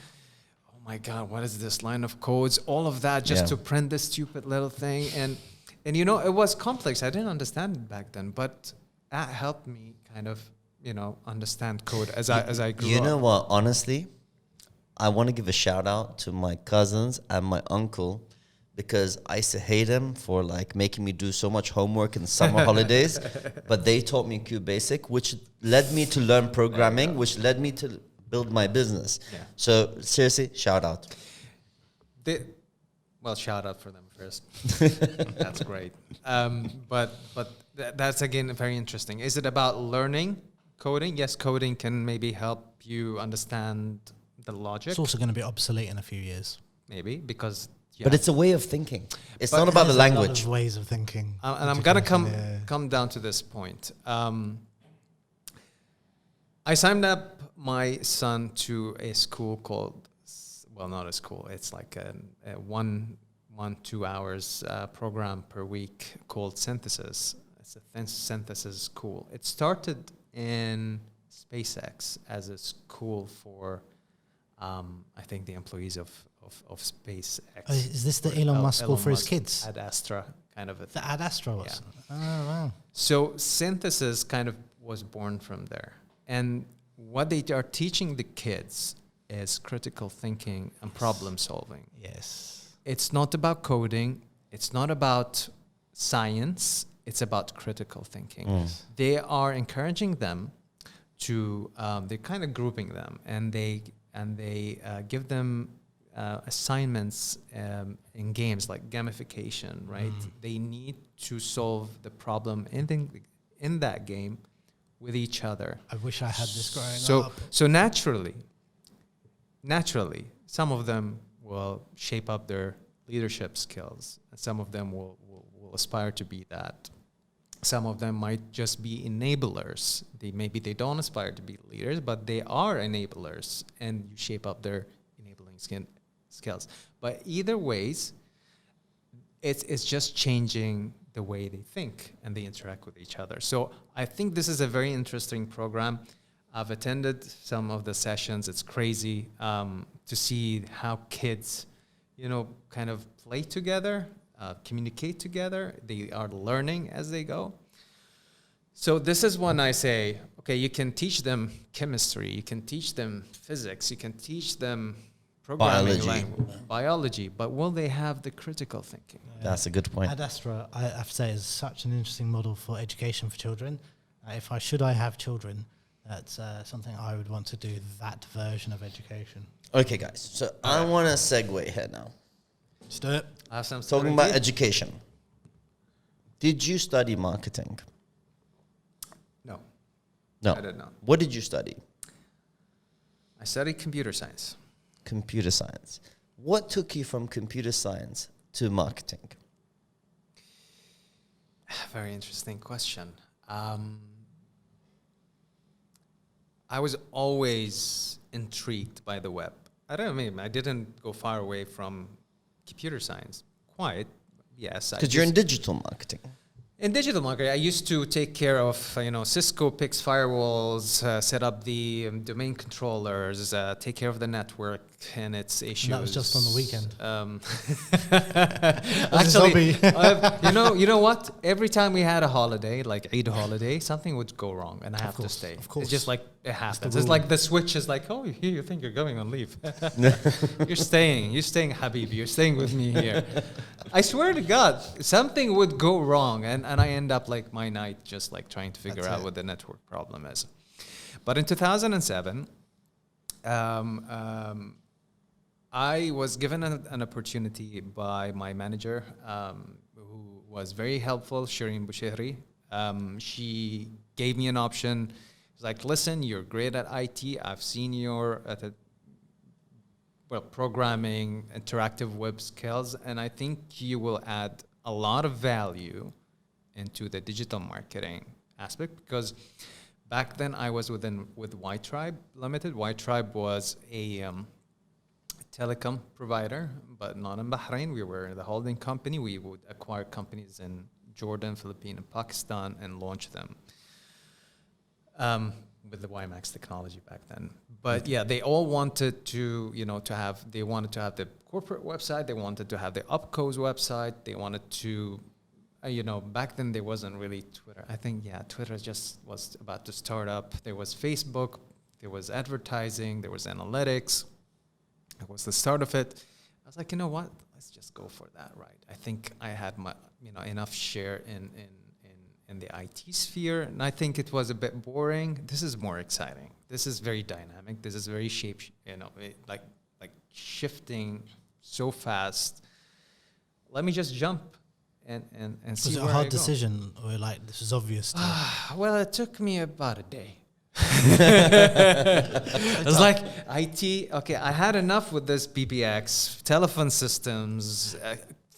oh my God, what is this line of codes? All of that just to print this stupid little thing. And it was complex. I didn't understand it back then, but that helped me kind of, understand code as I grew up. You know what? Honestly, I want to give a shout out to my cousins and my uncle, because I used to hate him for making me do so much homework in summer holidays, but they taught me QBasic, which led me to learn programming, which led me to build my business. Yeah. So seriously, shout out. Shout out for them first. That's great. But that's again very interesting. Is it about learning coding? Yes, coding can maybe help you understand the logic. It's also going to be obsolete in a few years. Maybe because. Yeah. But it's a way of thinking. It's not about the language. A lot of ways of thinking. And I'm going to come down to this point. I signed up my son to a school called, not a school. It's like a 2 hours program per week called Synthesis. It's a synthesis school. It started in SpaceX as a school for, I think, the employees of SpaceX. Is this the Elon Musk school for his kids? Ad Astra kind of a thing. The Ad Astra was? Yeah. Oh, wow. So Synthesis kind of was born from there. And what they are teaching the kids is critical thinking and problem solving. Yes. It's not about coding. It's not about science. It's about critical thinking. They are encouraging them to, they're kind of grouping them, and they give them assignments in games like gamification, right? They need to solve the problem in that game with each other. I wish I had this growing up. So naturally, some of them will shape up their leadership skills. Some of them will aspire to be that. Some of them might just be enablers. Maybe they don't aspire to be leaders, but they are enablers, and you shape up their enabling skills. But either ways, it's just changing the way they think and they interact with each other. So I think this is a very interesting program. I've attended some of the sessions. It's crazy to see how kids, kind of play together, communicate together. They are learning as they go. So this is when I say, okay, you can teach them chemistry, you can teach them physics, you can teach them programming, biology, but will they have the critical thinking? Yeah. That's a good point. Ad Astra, I have to say, is such an interesting model for education for children. If I have children, that's something I would want to do, that version of education. Okay, guys. So I want to segue here now. Let's do it. Talking about education. Did you study marketing? No. I did not. What did you study? I studied computer science. Computer science. What took you from computer science to marketing? Very interesting question. I was always intrigued by the web. I didn't go far away from computer science. Quite, yes. Because you're in digital marketing. In digital marketing, I used to take care of, Cisco picks firewalls, set up the domain controllers, take care of the network and its issues. And that was just on the weekend. Actually, you know what? Every time we had a holiday, like Eid holiday, something would go wrong, and I have to stay. Of course, it's just like it happens. It's like the switch is like, oh, you think you're going on leave? You're staying, Habibi. You're staying with me here. I swear to God, something would go wrong, and I end up like my night just like trying to figure out what the network problem is. But in 2007, I was given an opportunity by my manager, who was very helpful, Shireen Bouchehri. She gave me an option. She's like, listen, you're great at IT. I've seen your programming, interactive web skills, and I think you will add a lot of value into the digital marketing aspect, because back then I was with White Tribe Limited. White Tribe was a telecom provider, but not in Bahrain. We were the holding company. We would acquire companies in Jordan, Philippines, and Pakistan and launch them with the WiMAX technology back then. But yeah, they all wanted to, they wanted to have the corporate website. They wanted to have the OpCos website. They wanted to, back then there wasn't really Twitter. I think, Twitter just was about to start up. There was Facebook, there was advertising, there was analytics. It was the start of it. I was like, you know what? Let's just go for that, right? I think I had my, enough share in the IT sphere, and I think it was a bit boring. This is more exciting. This is very dynamic. This is very like shifting so fast. Let me just jump and see. Was it a hard decision, or like this was obvious? Well, it took me about a day. It was like IT. Okay, I had enough with this PBX, telephone systems,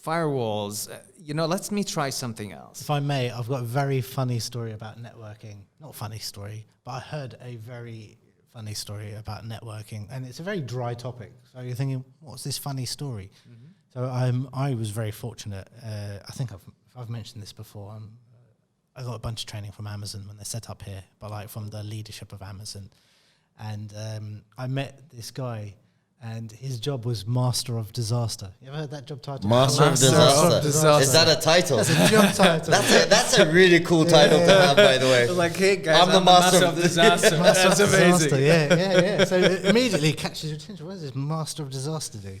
firewalls. Let me try something else. If I may, I've got a very funny story about networking. Not funny story, but I heard a very funny story about networking, and it's a very dry topic. So you're thinking, what's this funny story? Mm-hmm. So I was very fortunate. I think I've mentioned this before. I got a bunch of training from Amazon when they set up here, but like from the leadership of Amazon. And I met this guy, and his job was Master of Disaster. You ever heard that job title? Master of Disaster. Is that a title? That's a job title. That's a really cool title to have, by the way. Like, hey guys, I'm the Master of Disaster. That's amazing. Disaster, yeah. So it immediately catches your attention. What does this Master of Disaster do?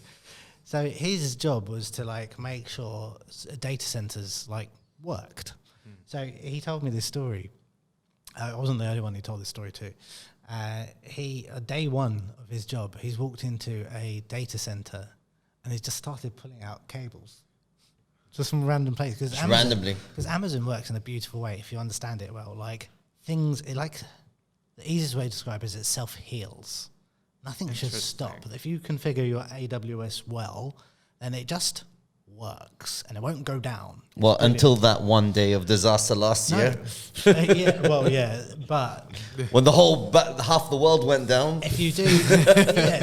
So his job was to like make sure data centers like worked. So he told me this story. I wasn't the only one who told this story to. Day one of his job, he's walked into a data center and he's just started pulling out cables. Just from random places. Because Amazon works in a beautiful way, if you understand it well. Like things, the easiest way to describe it is it self-heals. Nothing should stop. If you configure your AWS well, then it just works and it won't go down. Well, until that one day of disaster last year, But when the whole half the world went down. if you do,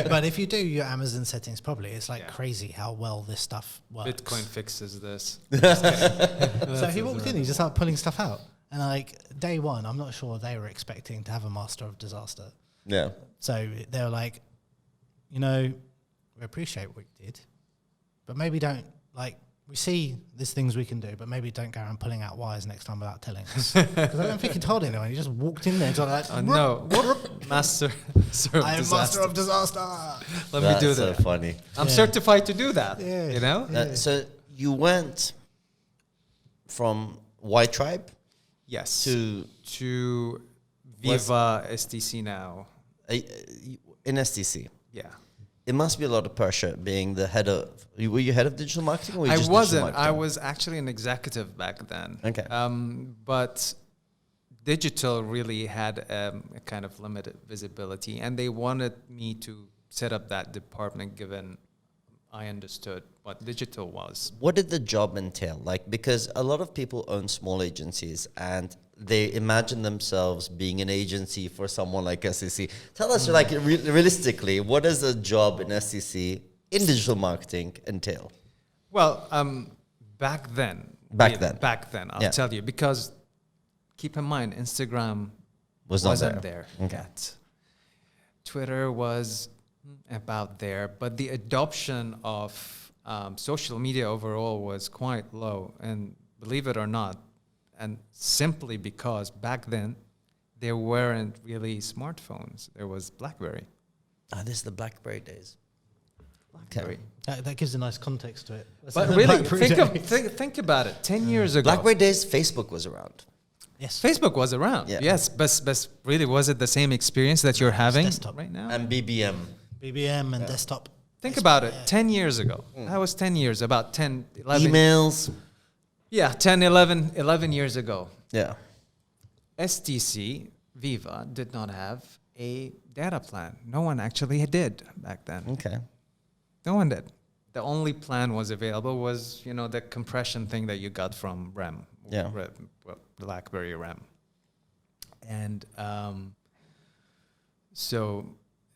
but if you do your Amazon settings properly, it's like crazy how well this stuff works. Bitcoin fixes this. So he walked in, he just started pulling stuff out, and like day one, I'm not sure they were expecting to have a master of disaster. Yeah. So they were like, you know, we appreciate what you did, but maybe don't, like, we see there's things we can do, but maybe don't go around pulling out wires next time without telling us. Because I don't think he told anyone. He just walked in there and like, no, master of I am disaster. master of disaster. Let me do That's that. so funny. I'm certified to do that. Yeah. You know? So you went from Y Tribe Yes. to Viva STC now. in STC. Yeah. It must be a lot of pressure being the head of. Were you head of digital marketing? Or were you I just digital wasn't. I marketing? was actually an executive back then. Okay. But digital really had a kind of limited visibility, and they wanted me to set up that department given I understood what digital was. What did the job entail? Like, because a lot of people own small agencies and they imagine themselves being an agency for someone like SEC. Tell us, like, realistically, what does a job in SEC in digital marketing entail? Well, back then, I'll tell you, because keep in mind, Instagram wasn't there Okay. yet. Twitter was about there, but the adoption of social media overall was quite low. And believe it or not, and simply because back then there weren't really smartphones. There was BlackBerry. This is the BlackBerry days. BlackBerry. That gives a nice context to it. But really, think about it. 10 years ago, BlackBerry days, Facebook was around. Yes. Facebook was around. Yeah. Yes, but really, was it the same experience that you're having desktop. right now? And BBM. BBM and desktop. Think about it. 10 years ago. That was 10 years, about 10, 11. Emails. Yeah, 10, 11 years ago. Yeah. STC, Viva, did not have a data plan. No one actually did back then. Okay. No one did. The only plan was available was, the compression thing that you got from RAM. Yeah. BlackBerry RAM. And so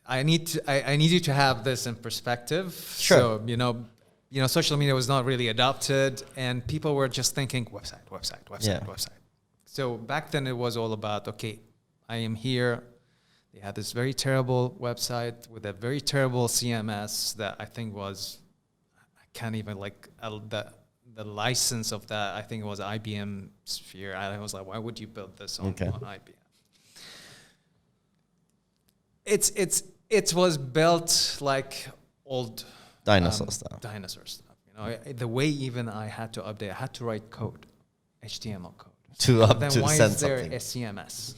I need you to have this in perspective. Sure. So, social media was not really adopted, and people were just thinking website. So back then it was all about, okay, I am here. They had this very terrible website with a very terrible CMS that I think was, I can't even the license of that, I think it was IBM Sphere. I was like, why would you build this on IBM? It was built like old Dinosaur stuff. The way even I had to update, I had to write code, HTML code. To why send is there something. a CMS?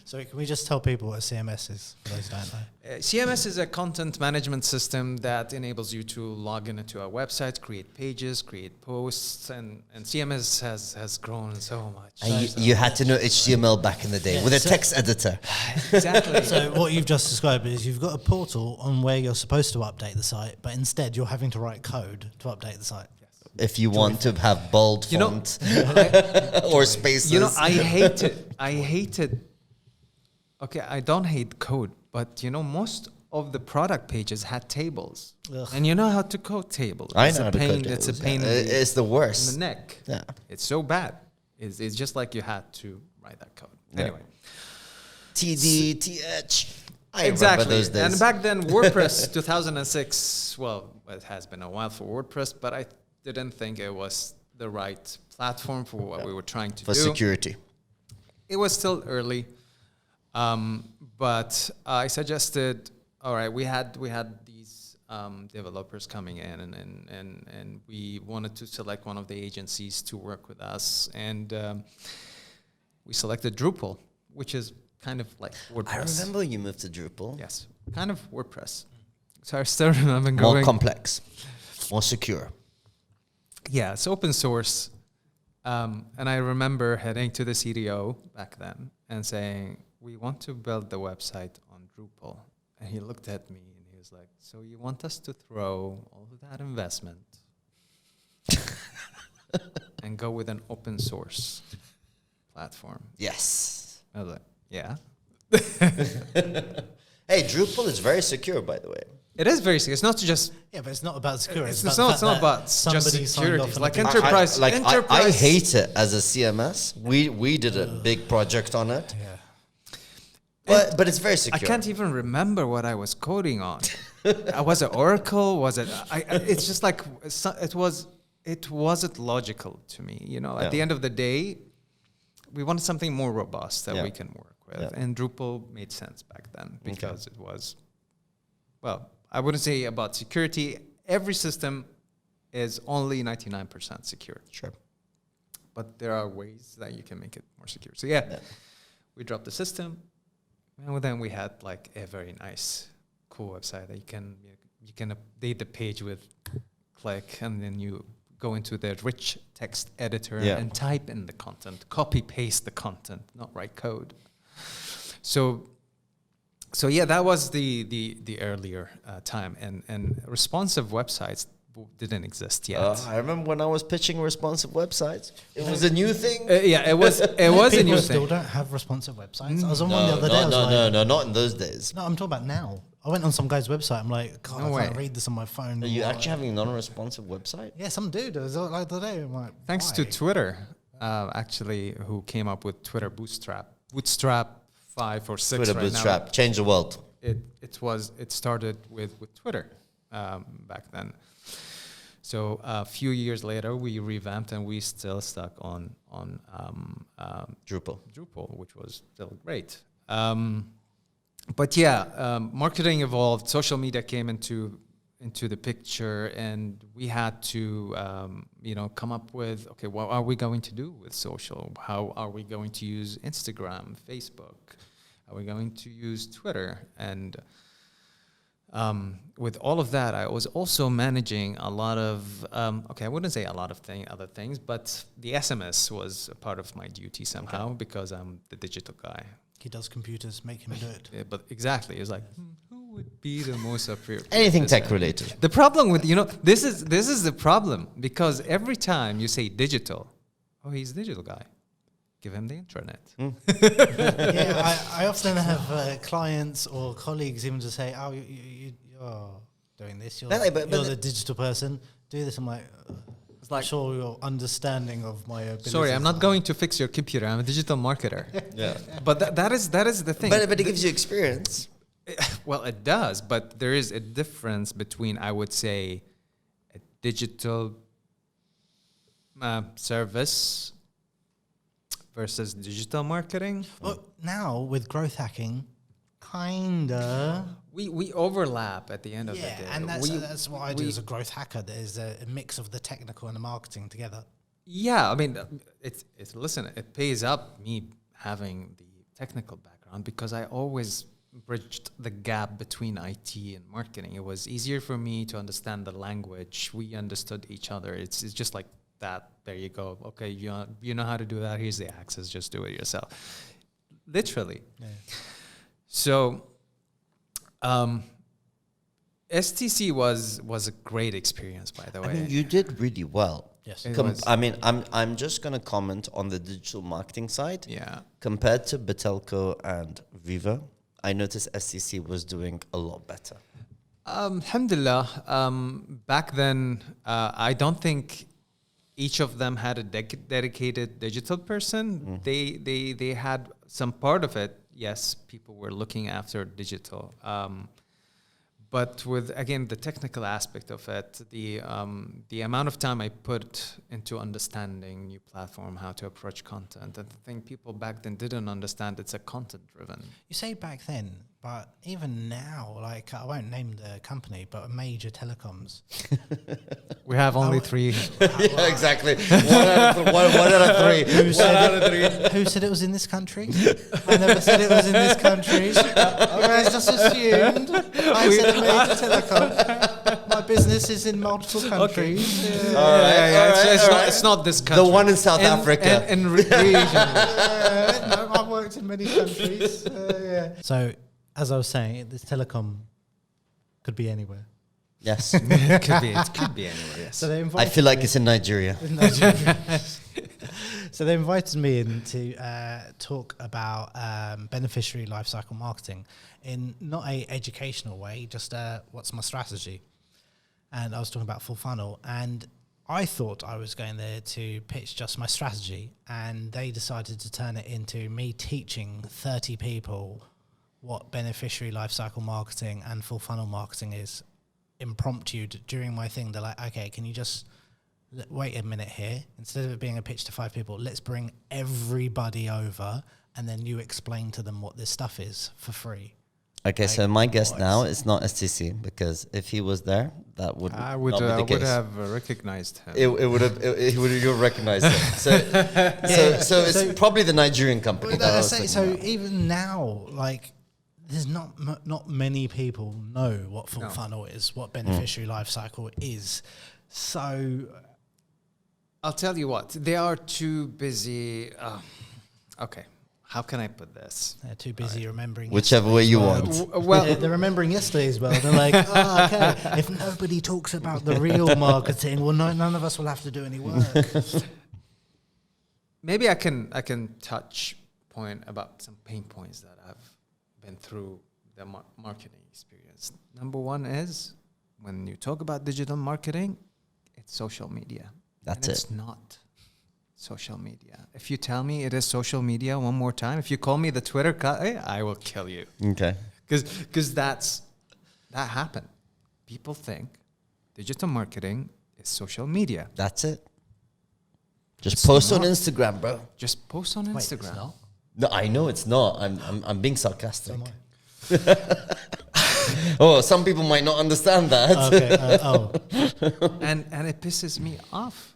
So can we just tell people what a CMS is, for those who don't know? CMS is a content management system that enables you to log into a website, create pages, create posts, and CMS has grown so much. And you had to know HTML back in the day with a text editor. Exactly. So what you've just described is you've got a portal on where you're supposed to update the site, but instead you're having to write code to update the site. If you want to have bold font or spaces. I hated. Okay, I don't hate code, but most of the product pages had tables. Ugh. And you know how to code tables. I It's know a how to pain. code It's a tables, pain yeah. in It's the worst. the neck. Yeah. It's so bad. It's just like you had to write that code. Yeah. Anyway. TD, TH. I Exactly. remember those days. And back then, WordPress 2006, well, it has been a while for WordPress, but I didn't think it was the right platform for what we were trying to for do. security. It was still early. But I suggested, all right, we had these developers coming in, and we wanted to select one of the agencies to work with us, and we selected Drupal, which is kind of like WordPress. I remember you moved to Drupal. Yes, kind of WordPress. So I still remember More going. complex, more secure. Yeah, it's open source. And I remember heading to the CTO back then and saying, we want to build the website on Drupal. And he looked at me and he was like, so you want us to throw all of that investment and go with an open source platform. Yes. I was like, yeah. Hey, Drupal is very secure, by the way. It is very secure. It's not just. Yeah, but it's not about security. It's not about just security. It's like enterprise. I hate it as a CMS. We did a big project on it. Yeah. But it's very secure. I can't even remember what I was coding on. Was it Oracle? Was it? It's just like it wasn't logical to me. You know, at the end of the day, we wanted something more robust that we can work with, and Drupal made sense back then because it was, well, I wouldn't say about security. Every system is only 99% secure. Sure. But there are ways that you can make it more secure. So we dropped the system, and then we had like a very nice, cool website that you can update the page with click, and then you go into the rich text editor and type in the content, copy paste the content, not write code. So yeah, that was the earlier time, and responsive websites didn't exist yet. I remember when I was pitching responsive websites. It was a new thing. It was a new People thing. still don't have responsive websites. I was on one the other day. No, not in those days. No, I'm talking about now. I went on some guy's website. I'm like, God, No I can't way. read this on my phone. Are you actually having a non-responsive website? Yeah, some dude. It was like the other day. I'm like, Thanks why? to Twitter, actually, who came up with Twitter Bootstrap 5 or 6 Twitter right Bootstrap, now. change the world. It started with Twitter back then. So a few years later, we revamped, and we still stuck on Drupal, which was still great. But marketing evolved. Social media came into the picture, and we had to come up with, okay, what are we going to do with social? How are we going to use Instagram, Facebook? Are we going to use Twitter? And with all of that, I was also managing a lot of, I wouldn't say a lot of other things, but the SMS was a part of my duty somehow because I'm the digital guy. He does computers, make him do it. Yeah, but exactly, it's like, who would be the most appropriate? Anything tech related. The problem with, this is the problem, because every time you say digital, oh, he's a digital guy. Give him the intranet. Yeah, I often have clients or colleagues even just say, "Oh, you're doing this. You're the digital person. Do this." I'm like, it's like, sure, your understanding of my abilities. Sorry, I'm not going to fix your computer. I'm a digital marketer. Yeah, but that is the thing. But it gives you experience. Well, it does, but there is a difference between, I would say, a digital service versus digital marketing. Well, now with growth hacking, kinda. We overlap at the end of the day. And that's what I do as a growth hacker. There's a mix of the technical and the marketing together. Yeah, I mean, it pays up me having the technical background, because I always bridged the gap between IT and marketing. It was easier for me to understand the language. We understood each other. It's just like that. There you go. Okay, you know how to do that. Here's the access. Just do it yourself. Literally. Yeah. So, STC was a great experience, by the way. I mean, you did really well. Yes. I'm just gonna comment on the digital marketing side. Yeah. Compared to Betelco and Viva, I noticed STC was doing a lot better. Alhamdulillah. Back then, I don't think each of them had a dedicated digital person. They had some part of it. Yes, people were looking after digital. But with, again, the technical aspect of it, the amount of time I put into understanding new platform, how to approach content, and I think people back then didn't understand it's a content-driven. You say back then, but even now, like, I won't name the company, but major telecoms. We have only 3. Yeah, exactly. One out of 3. Who said it was in this country? I never said it was in this country. You guys just assumed. I said a major telecom. My business is in multiple countries. Okay. Yeah. All right. It's not this country. The one in South Africa. And region. No, I've worked in many countries. Yeah. So, as I was saying, this telecom could be anywhere. Yes. It could be. It could be anywhere. Yes. So they I invited feel like me- it's in Nigeria. So they invited me in to talk about beneficiary lifecycle marketing in not a educational way, just what's my strategy. And I was talking about full funnel, and I thought I was going there to pitch just my strategy, and they decided to turn it into me teaching 30 people what beneficiary lifecycle marketing and full funnel marketing is. Impromptu during my thing, they're like, okay, can you just wait a minute here? Instead of it being a pitch to 5 people, let's bring everybody over, and then you explain to them what this stuff is for free. Okay, so my guess now is not STC, because if he was there, that would I would not be the would case. have recognized him. It would have. He would have recognized it. So it's probably the Nigerian company. That I was thinking So about. even now, like, there's not many people know what full No. funnel is, what beneficiary life cycle is. So I'll tell you what, they are too busy. Okay, how can I put this? they're too busy remembering. Whichever way you yesterday's want. world. Well, They're remembering yesterday's world. They're like, oh, okay, if nobody talks about the real marketing, well, none of us will have to do any work. maybe I can touch point about some pain points that I've been through the marketing experience. Number one is when you talk about digital marketing, it's social media. That's and it. It's not social media. If you tell me it is social media one more time, if you call me the Twitter guy, I will kill you. Okay. Because that happened. People think digital marketing is social media. That's it. Just It's post on not. Instagram, bro. Just post on Wait, it's Instagram. not? No, I know it's not. I'm being sarcastic. Am I? Oh, some people might not understand that. Okay. And it pisses me off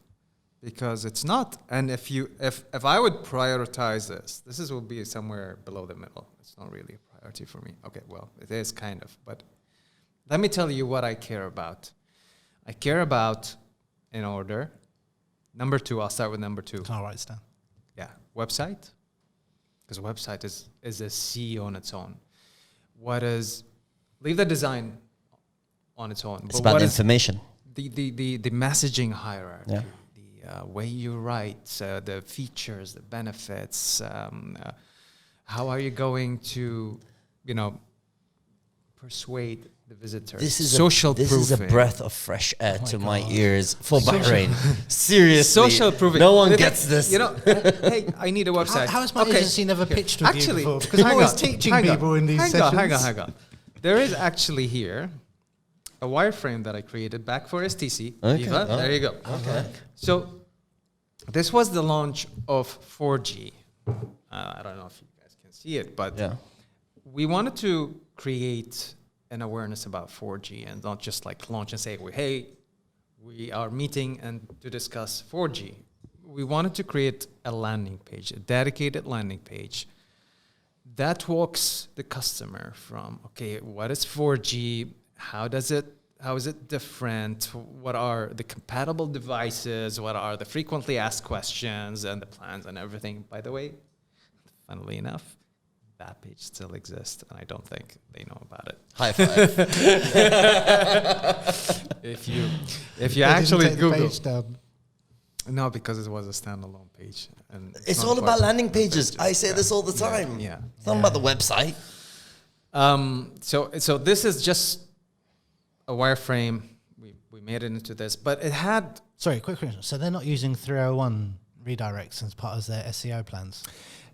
because it's not. And if I would prioritize this will be somewhere below the middle. It's not really a priority for me. Okay, well, it is kind of. But let me tell you what I care about. I care about, in order, number 2. I'll start with number 2. I'll write this down. Yeah, website. Because website is a sea on its own. Leave the design on its own. It's but about what is information. the messaging hierarchy, Yeah. the way you write, the features, the benefits, how are you going to, persuade the visitor? This is social this is a proofing. breath of fresh air Oh to my my God. ears for Bahrain. Seriously, Social proofing. No one They- gets this. Hey, I need a website. How has my Okay. agency never pitched with Actually, you before? Because I'm hang always on, teaching hang on, people in these sessions. Hang on. There is actually here a wireframe that I created back for STC. Okay. Viva. Oh. There you go. Okay. So this was the launch of 4G. I don't know if you guys can see it, but Yeah. we wanted to create an awareness about 4G and not just like launch and say, hey, we are meeting and to discuss 4G. We wanted to create a landing page, a dedicated landing page that walks the customer from, okay, what is 4G? How is it different? What are the compatible devices? What are the frequently asked questions and the plans and everything? By the way, funnily enough, that page still exists, and I don't think they know about it. High five. If you They didn't actually take the Google, page down. no, because it was a standalone page, and It's not all about part- landing pages. I say this all the time. Yeah. It's not about the website. So this is just a wireframe. We made it into this, but it had. Sorry, quick question. So they're not using 301 redirects as part of their SEO plans?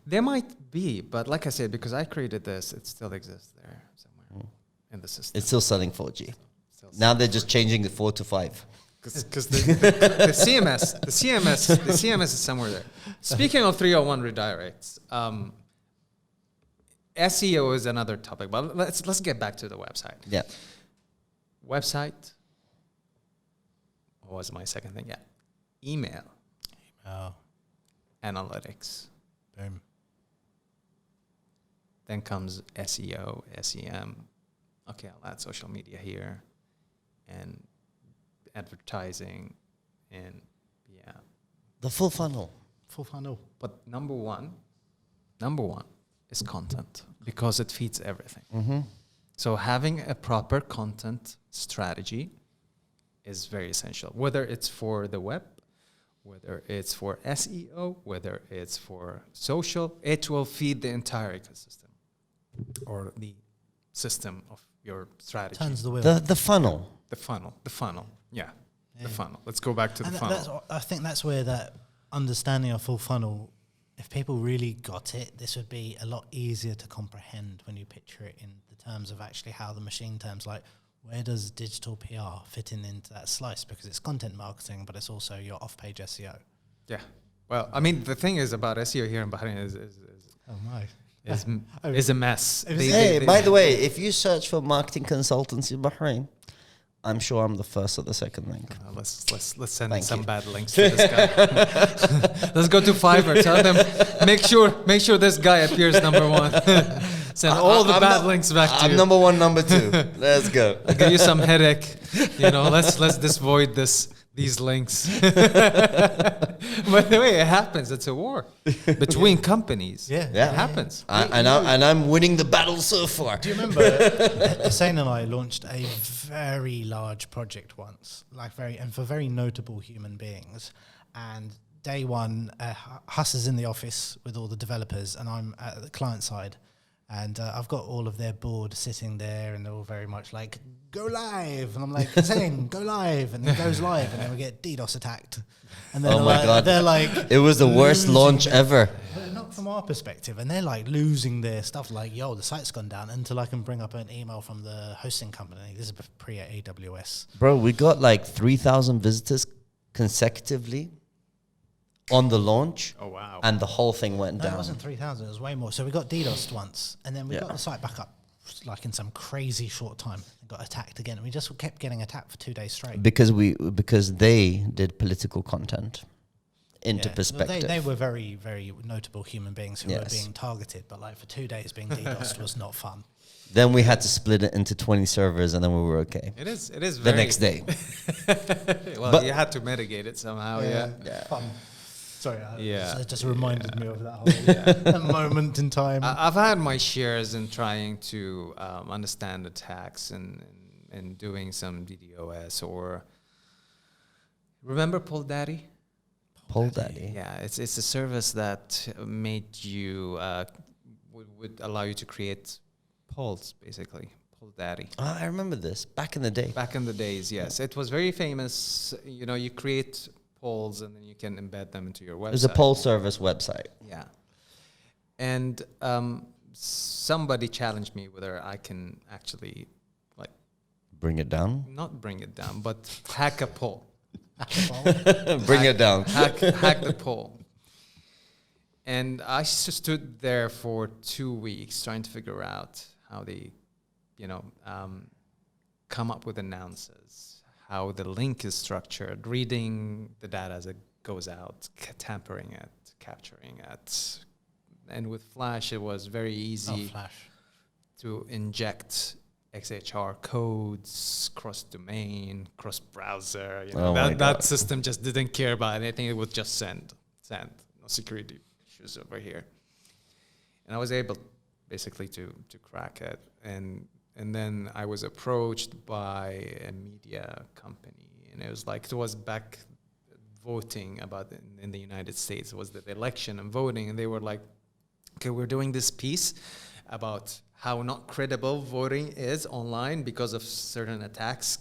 There might be, but like I said, because I created this, it still exists there somewhere in the system. It's still selling 4G. Still Now they're just changing the 4 to 5. because the CMS is somewhere there. Speaking of 301 redirects, SEO is another topic, but let's get back to the website. Yeah. Website. What was my second thing? Yeah, email, Oh, analytics. boom. Then comes SEO, SEM. Okay, I'll add social media here, and advertising, and yeah. The full funnel. Full funnel. But number one is content because it feeds everything. Mm-hmm. So having a proper content strategy is very essential, whether it's for the web, whether it's for SEO, whether it's for social. It will feed the entire ecosystem or the system of your strategy. Turns the wheel. The funnel. The funnel. Yeah. The funnel. Let's go back to the funnel. I think that's where that understanding of full funnel, if people really got it, this would be a lot easier to comprehend when you picture it in the terms of actually how the machine terms, like where does digital PR fit into that slice? Because it's content marketing, but it's also your off-page SEO. Yeah. Well, I mean, the thing is about SEO here in Bahrain is Oh my. is a mess. Hey, by the way, if you search for marketing consultancy in Bahrain, I'm sure I'm the first or the second link. Let's send Thank some you. bad links to this guy. Let's go to Fiverr. Tell them make sure this guy appears number one. Send all the bad links back to you. I'm number one, number two. Let's go. I'll give you some headache. Let's void these links. By the way, it happens. It's a war between companies. Yeah. Yeah. It happens. And I'm winning the battle so far. Do you remember Hussein and I launched a very large project once, and for very notable human beings. And day one, Huss is in the office with all the developers, and I'm at the client side. And I've got all of their board sitting there, and they're all very much like, go live. And I'm like, Hussein, go live. And it goes live, and then we get DDoS attacked. And then Oh my God. they're like, It was the worst launch ever. but not from our perspective. And they're like losing their stuff, like, yo, the site's gone down, until I can bring up an email from the hosting company. This is pre AWS. Bro, we got like 3,000 visitors consecutively on the launch. Oh wow. And the whole thing went No, down. it wasn't 3,000. It was way more. So we got DDoSed once, and then we Yeah. got the site back up like in some crazy short time, and got attacked again. And we just kept getting attacked for 2 days straight. Because they did political content into Yeah. perspective. They were very, very notable human beings who were Yes. being targeted, but like for 2 days being DDoSed was not fun. Then we had to split it into 20 servers, and then we were okay. It is The very next day. Well, But- you had to mitigate it somehow. Yeah. Fun. Sorry, Yeah. it just reminded me of that whole moment in time. I've had my shares in trying to understand attacks and doing some DDoS or remember Pull Daddy? Pull Daddy. Yeah, it's a service that made you would allow you to create polls, basically. Pull Daddy. I remember this back in the day. Back in the days, yes, it was very famous. You create polls and then you can embed them into your website. It was a poll service website. Yeah. And somebody challenged me whether I can actually, like, Bring it down. not bring it down, but hack a poll. Bring it down. Hack the poll. And I stood there for 2 weeks trying to figure out how they, come up with announcers, how the link is structured, reading the data as it goes out, tampering it, capturing it. And with Flash, it was very easy Flash. to inject XHR codes, cross-domain, cross-browser. Oh my that God. system just didn't care about anything. It would just send. No security issues over here. And I was able, basically, to crack it. And then I was approached by a media company, and it was back voting about in the United States. It was the election and voting, and they were like, okay, we're doing this piece about how not credible voting is online because of certain attacks.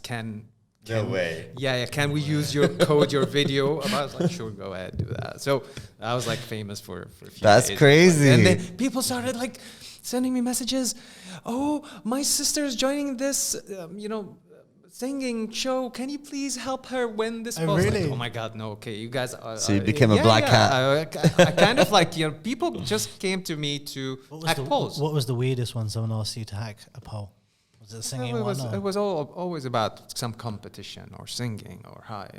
No way. Yeah. Can we use your code, your video? I was like, sure, go ahead, do that. So I was like famous for a few That's days. crazy. And then people started like sending me messages. Oh, my sister's joining this, singing show. Can you please help her win this? Oh, I was like, really? oh my God, no. Okay, you guys. So you became a black hat. I kind of like people just came to me to hack polls. What was the weirdest one someone asked you to hack a poll? Was it a singing it one? was, it was always about some competition or singing or high.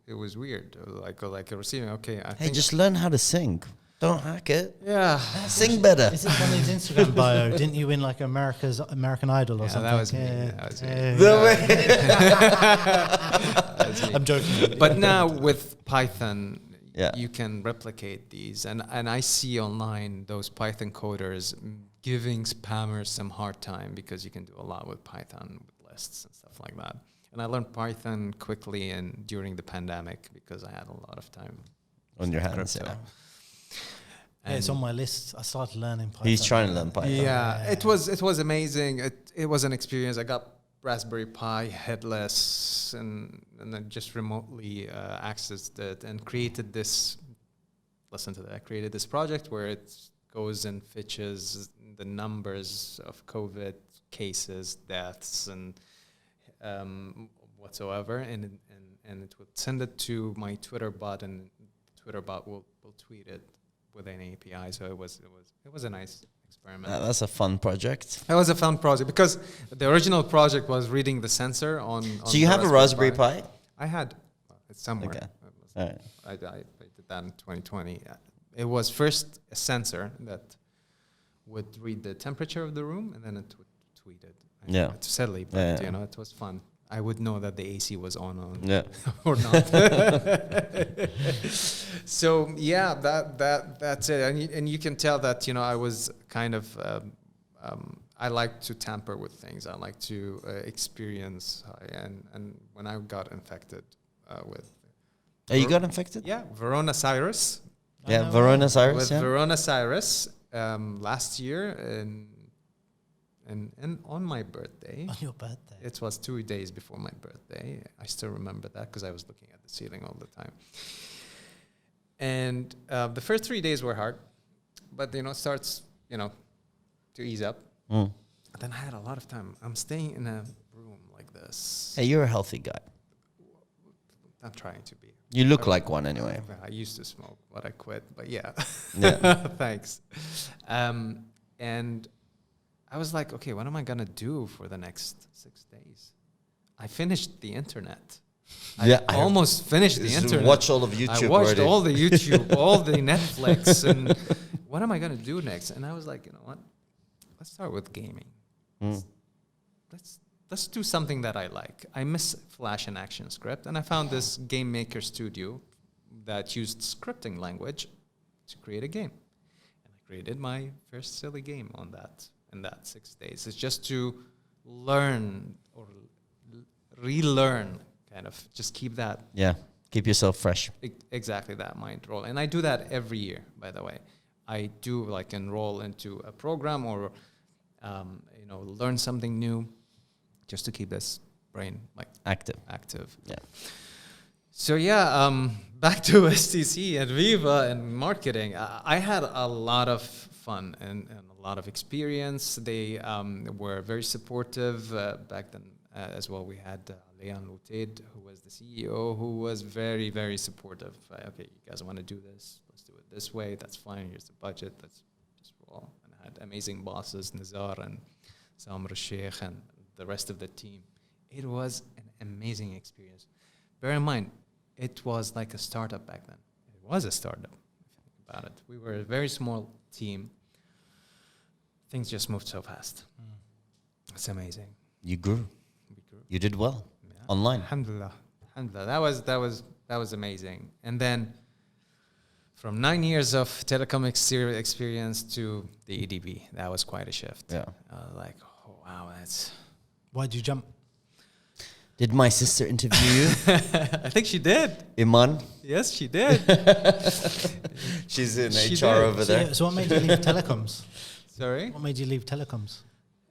It was weird. Like receiving. Okay, I Hey, think just learn how to sing. Don't hack it. yeah. Sing better. Is it on his Instagram bio? Didn't you win like American Idol or Yeah, something? that was me. That was me. The way. That's me. I'm joking. But now with Python, you can replicate these. And I see online those Python coders giving spammers some hard time because you can do a lot with Python, with lists and stuff like that. And I learned Python quickly and during the pandemic because I had a lot of time On your hands, crypto. Yeah, it's on my list. I started learning Python. He's trying to learn Python. Yeah, it was amazing. It was an experience. I got Raspberry Pi headless and then just remotely accessed it and created this. Listen to that. I created this project where it goes and fetches the numbers of COVID cases, deaths, and whatsoever, and it would send it to my Twitter bot, and Twitter bot will tweet it with an API. So it was a nice experiment. That's a fun project. It was a fun project because the original project was reading the sensor on So you have a Raspberry Pi? I had it's somewhere. Okay. It was- All right. I did that in 2020. It was first a sensor that would read the temperature of the room, and then it would tweet it. Yeah. It's silly, but Yeah. you know, it was fun. I would know that the AC was on Yeah. or not. So yeah, that's it. And you can tell that, you know, I was kind of I like to tamper with things. I like to experience and when I got infected with Oh, you got infected? Verona Cyrus. Yeah, Verona Cyrus. With Yeah. Verona Cyrus last year and on my birthday. On your birthday. It was 2 days before my birthday. I still remember that because I was looking at the ceiling all the time. And the first 3 days were hard, but you know, it starts, you know, to ease up. Mm. Then I had a lot of time. I'm staying in a room like this. Hey, you're a healthy guy. I'm trying to be. You look like one anyway. I used to smoke, but I quit. But yeah, Yeah. thanks. And I was like, okay, what am I gonna do for the next 6 days? I finished the internet. Yeah, I almost finished the internet. Watch all of YouTube. I watched already. all the YouTube, all the Netflix, and what am I gonna do next? And I was like, you know what? Let's start with gaming. Mm. Let's do something that I like. I miss Flash and ActionScript, and I found this game maker studio that used scripting language to create a game. And I created my first silly game on that in that 6 days. It's just to learn or relearn, kind of just keep that Yeah. Keep yourself fresh. exactly that mind roll. And I do that every year, by the way. I do like enroll into a program or you know, learn something new just to keep this brain like active. Yeah. So yeah, back to STC and Viva and marketing. I had a lot of fun and a lot of experience. They were very supportive back then as well. We had Leon Luted, who was the CEO, who was very, very supportive. Okay, you guys want to do this? Let's do it this way. That's fine. Here's the budget. Let's just roll. And I had amazing bosses, Nizar and Samr Sheikh and the rest of the team. It was an amazing experience. Bear in mind, it was like a startup back then. It was a startup, if you think about it. We were a very small team. Things just moved so fast. It's amazing. You grew. We grew. You did well. Yeah. Online. Alhamdulillah. Alhamdulillah. That was amazing. And then from 9 years of telecom experience to the EDB, that was quite a shift. Yeah. Like, oh, wow, that's... Why'd you jump? Did my sister interview you? I think she did. Iman? Yes, she did. She's in She HR did. over there. So what made you leave telecoms? Sorry? What made you leave telecoms?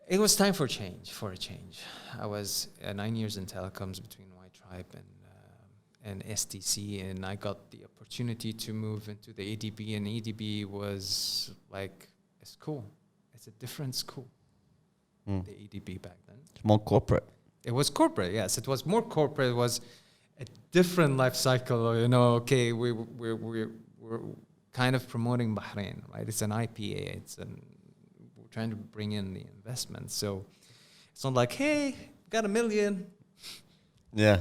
It was time for a change. I was 9 years in telecoms between White Tribe and STC, and I got the opportunity to move into the EDB, and EDB was like a school. It's a different school, the EDB back then. It's more corporate. It was corporate, yes. It was more corporate. It was a different life cycle. You know, okay, we're kind of promoting Bahrain, right? It's an IPA. We're trying to bring in the investment. So it's not like, hey, got $1 million. Yeah.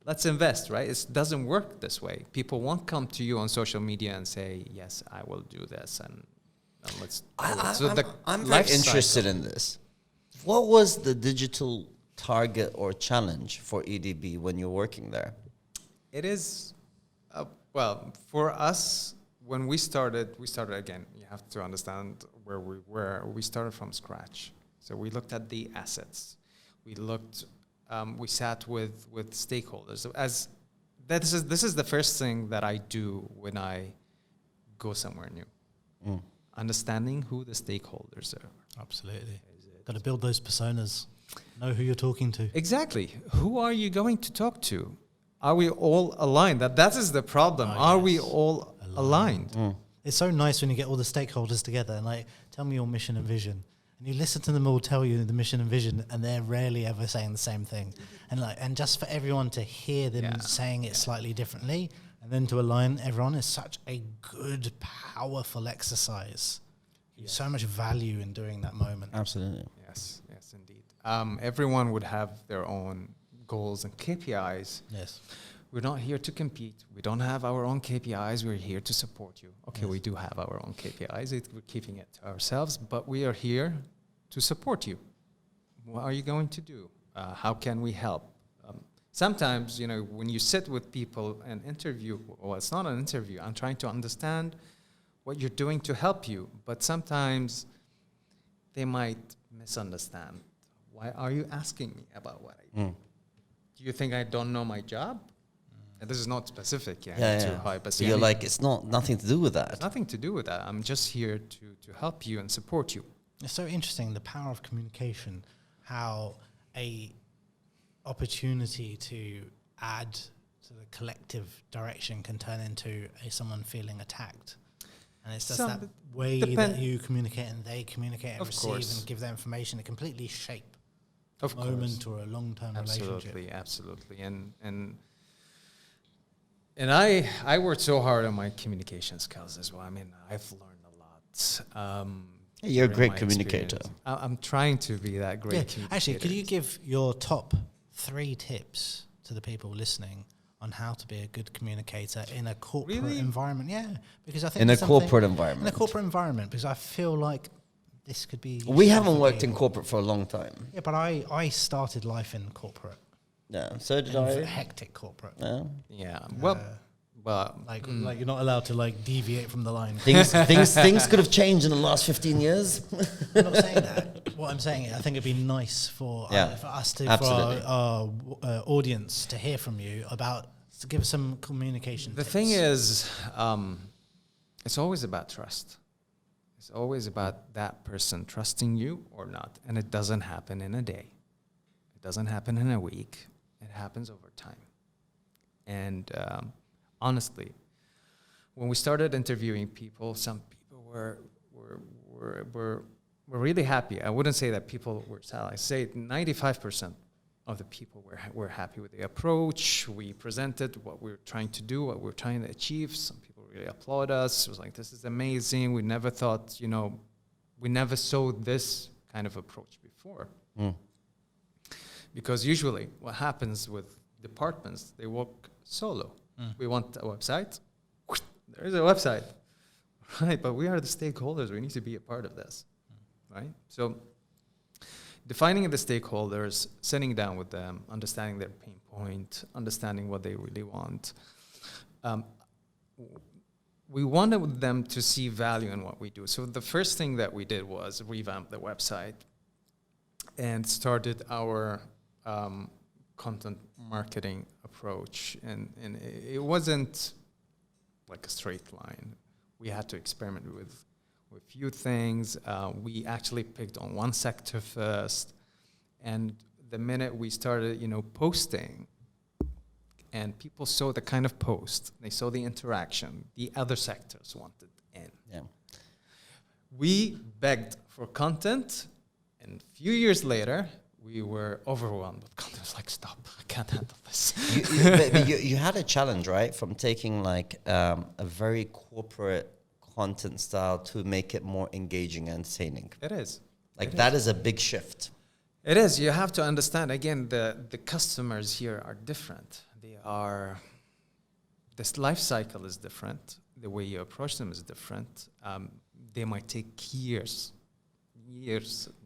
Let's invest, right? It doesn't work this way. People won't come to you on social media and say, yes, I will do this, and let's do it. So I'm very interested in this. What was the digital target or challenge for EDB when you're working there? It is Well, for us, when we started again, you have to understand where we were. We started from scratch. So we looked at the assets. We sat with stakeholders. So this is the first thing that I do when I go somewhere new. Understanding who the stakeholders are. Absolutely. Got to build those personas. Know who you're talking to. Exactly. Who are you going to talk to? Are we all aligned? That is the problem. Are we all aligned? It's so nice when you get all the stakeholders together and like, tell me your mission and vision. And you listen to them all tell you the mission and vision, and they're rarely ever saying the same thing. And just for everyone to hear them saying it slightly differently, and then to align everyone is such a good, powerful exercise. So much value in doing that moment. Absolutely. Yes, indeed. Everyone would have their own goals and KPIs. Yes. We're not here to compete. We don't have our own KPIs. We're here to support you. Okay, we do have our own KPIs. We're keeping it to ourselves, but we are here to support you. What are you going to do? How can we help? Sometimes, when you sit with people and interview, well, it's not an interview. I'm trying to understand what you're doing to help you, but sometimes they might misunderstand. Why are you asking me about what I do? Do you think I don't know my job? And this is not specific, too high, but you're like, it's nothing to do with that. It's nothing to do with that. I'm just here to help you and support you. It's so interesting, the power of communication, how a opportunity to add to the collective direction can turn into someone feeling attacked. And it's just that way that you communicate and they communicate and receive and give their information, it completely shape a moment or a long-term relationship. Absolutely. And I worked so hard on my communication skills as well. I mean, I've learned a lot. You're a great communicator. I'm trying to be that great communicator. Actually, could you give your top 3 tips to the people listening on how to be a good communicator in a corporate environment? Yeah, because I think in a corporate environment. In a corporate environment, because I feel like this could be... We haven't worked in corporate for a long time. Yeah, but I started life in corporate. Yeah, so did I. Hectic corporate. Yeah. Well, like you're not allowed to like deviate from the line. Things could have changed in the last 15 years. I'm not saying that. What I'm saying is, I think it'd be nice for us to, for our audience to hear from you to give us some communication tips. Thing is, it's always about trust. It's always about that person trusting you or not. And it doesn't happen in a day. It doesn't happen in a week. It happens over time. And honestly, when we started interviewing people, some people were really happy. I wouldn't say that people were sad. I say 95% of the people were happy with the approach. We presented what we were trying to do, what we were trying to achieve. Some people really applaud us. It was like, this is amazing. We never thought, we never saw this kind of approach before. Because usually what happens with departments, they work solo. We want a website. There is a website. Right, but we are the stakeholders. We need to be a part of this. Right? So defining the stakeholders, sitting down with them, understanding their pain point, understanding what they really want. We wanted them to see value in what we do. So the first thing that we did was revamp the website and started our content marketing approach. And it wasn't like a straight line. We had to experiment with few things. We actually picked on one sector first. And the minute we started, posting, and people saw the kind of post, they saw the interaction, the other sectors wanted in. Yeah. We begged for content, and a few years later, we were overwhelmed with content. It was like, stop, I can't handle this. You had a challenge, right? From taking like a very corporate content style to make it more engaging and entertaining. It is. That is a big shift. It is. You have to understand, again, the customers here are different. This life cycle is different. The way you approach them is different. They might take years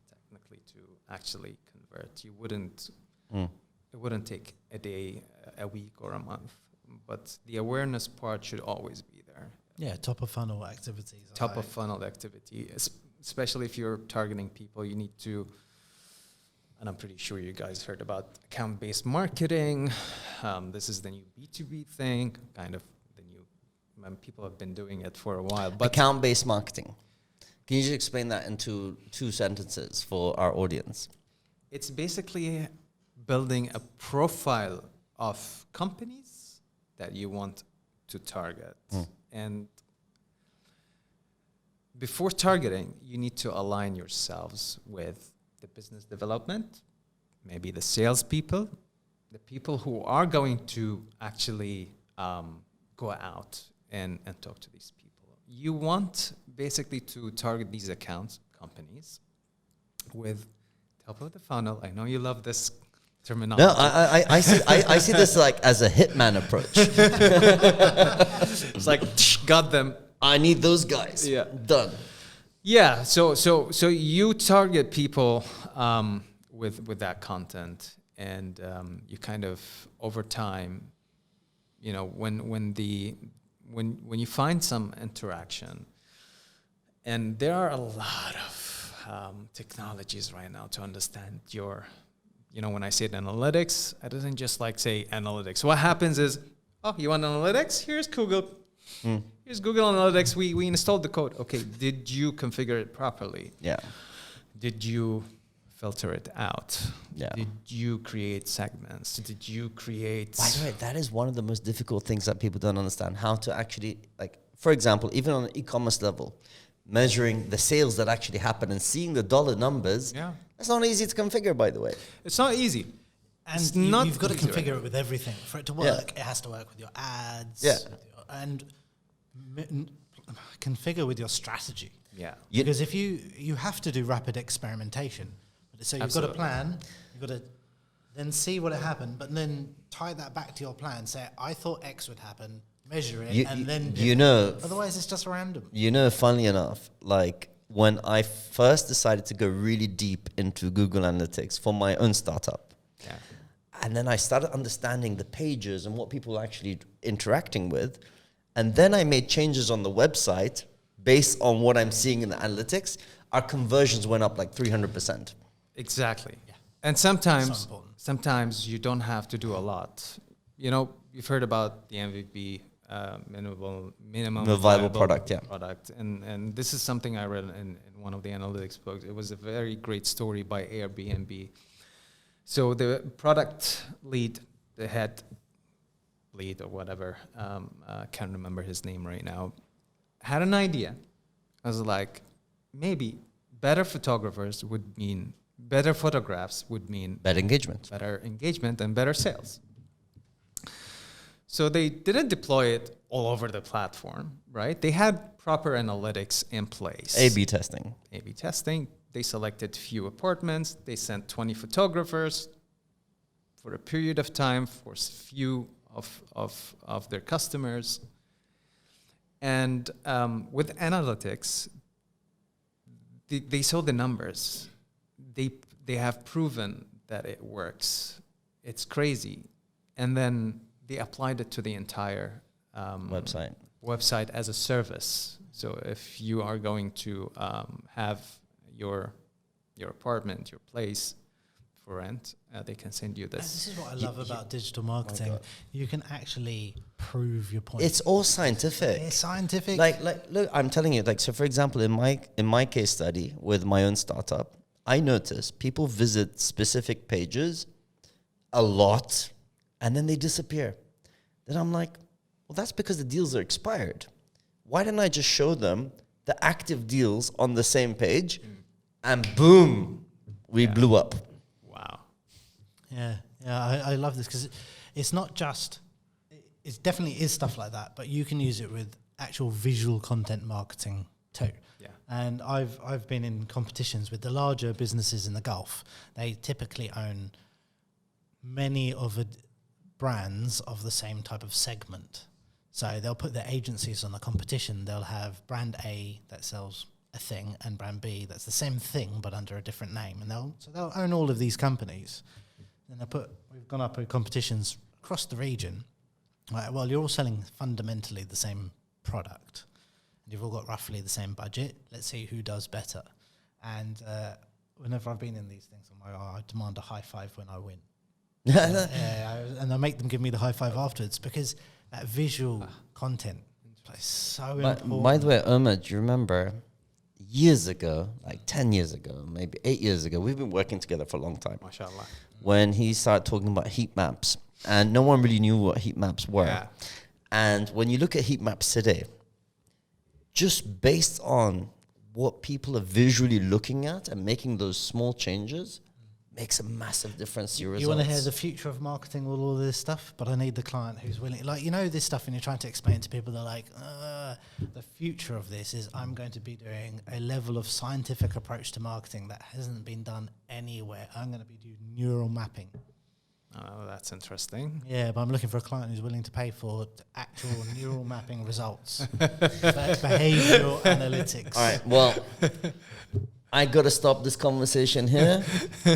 technically to actually convert. It wouldn't take a day, a week, or a month. but the awareness part should always be there. Yeah, top of funnel activities. Top of funnel activity, especially if you're targeting people, you need to, and I'm pretty sure you guys heard about account-based marketing. This is the new B2B thing, kind of the new, people have been doing it for a while. But account-based marketing. Can you just explain that into 2 sentences for our audience? It's basically building a profile of companies that you want to target. And before targeting, you need to align yourselves with the business development, maybe the salespeople, the people who are going to actually go out and talk to these people. You want basically to target these accounts, companies, with top of the funnel. I know you love this terminology. No, I see this like as a hitman approach. It's like, got them. I need those guys. Yeah. Done. Yeah. So you target people with that content, and you kind of over time, you know, when you find some interaction, and there are a lot of technologies right now to understand your. You know, when I say analytics, I doesn't just like say analytics. What happens is, oh, you want analytics? Here's Google. Here's Google Analytics. We installed the code. Okay, did you configure it properly? Yeah. Did you filter it out? Yeah. Did you create segments? Did you create... By the way, that is one of the most difficult things that people don't understand. How to actually, like, for example, even on an e-commerce level, measuring the sales that actually happen and seeing the dollar numbers, that's not easy to configure, by the way. It's not easy. And it's you've got to easy configure it with everything. For it to work, it has to work with your ads. Yeah. And configure with your strategy. Yeah. Because if you have to do rapid experimentation. So you've got a plan, you've got to then see what happened, but then tie that back to your plan. Say, I thought X would happen, measure it, and then do it. Otherwise, it's just random. You know, funnily enough, like when I first decided to go really deep into Google Analytics for my own startup, and then I started understanding the pages and what people are actually interacting with, and then I made changes on the website based on what I'm seeing in the analytics, our conversions went up like 300%. Exactly. Yeah. And sometimes you don't have to do a lot. You know, you've heard about the MVP, minimum viable product, product. And this is something I read in one of the analytics books. It was a very great story by Airbnb. So the product lead, the head lead or whatever, I can't remember his name right now, had an idea. I was like, maybe better photographers would mean better photographs would mean better engagement and better sales. So they didn't deploy it all over the platform, right? They had proper analytics in place. A/B testing. A/B testing. They selected few apartments. They sent 20 photographers for a period of time for few of their customers. And with analytics, they saw the numbers. They have proven that it works. It's crazy. And then they applied it to the entire website as a service. So if you are going to have your apartment, your place for rent, they can send you this. This is what I love about digital marketing. You can actually prove your point. It's all scientific. It's scientific. Like look, I'm telling you, like, so for example, in my case study with my own startup, I notice people visit specific pages a lot and then they disappear. Then I'm like, well, that's because the deals are expired. Why didn't I just show them the active deals on the same page? And boom, we blew up. Wow. Yeah, I love this because it's not just, it definitely is stuff like that, but you can use it with actual visual content marketing too. Yeah. And I've been in competitions with the larger businesses in the Gulf. They typically own many of the brands of the same type of segment. So they'll put their agencies on the competition. They'll have brand A that sells a thing and brand B that's the same thing but under a different name. And they'll own all of these companies. And we've gone up in competitions across the region Right, well, you're all selling fundamentally the same product. You've all got roughly the same budget. Let's see who does better. And whenever I've been in these things, I'm like, I demand a high five when I win. And I make them give me the high five afterwards because that visual content is so important. By the way, Omar, do you remember years ago, like 10 years ago, maybe 8 years ago, we've been working together for a long time. MashaAllah. When he started talking about heat maps, and no one really knew what heat maps were. Yeah. And when you look at heat maps today, just based on what people are visually looking at and making those small changes makes a massive difference to your results. You want to hear the future of marketing with all this stuff, but I need the client who's willing. Like, you know, this stuff, and you're trying to explain to people, they're like, the future of this is I'm going to be doing a level of scientific approach to marketing that hasn't been done anywhere. I'm going to be doing neural mapping. Oh, that's interesting. Yeah, but I'm looking for a client who's willing to pay for actual neural mapping results. That's behavioral analytics. All right, well, I got to stop this conversation here.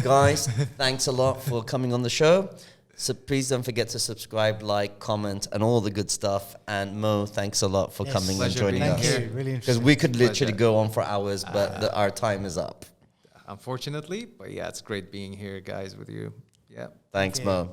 Guys, thanks a lot for coming on the show. So please don't forget to subscribe, like, comment, and all the good stuff. And Mo, thanks a lot for coming and joining us. Thank you. Really Because interesting. we could literally go on for hours, but our time is up. Unfortunately, but yeah, it's great being here, guys, with you. Yeah. Thanks, Mo.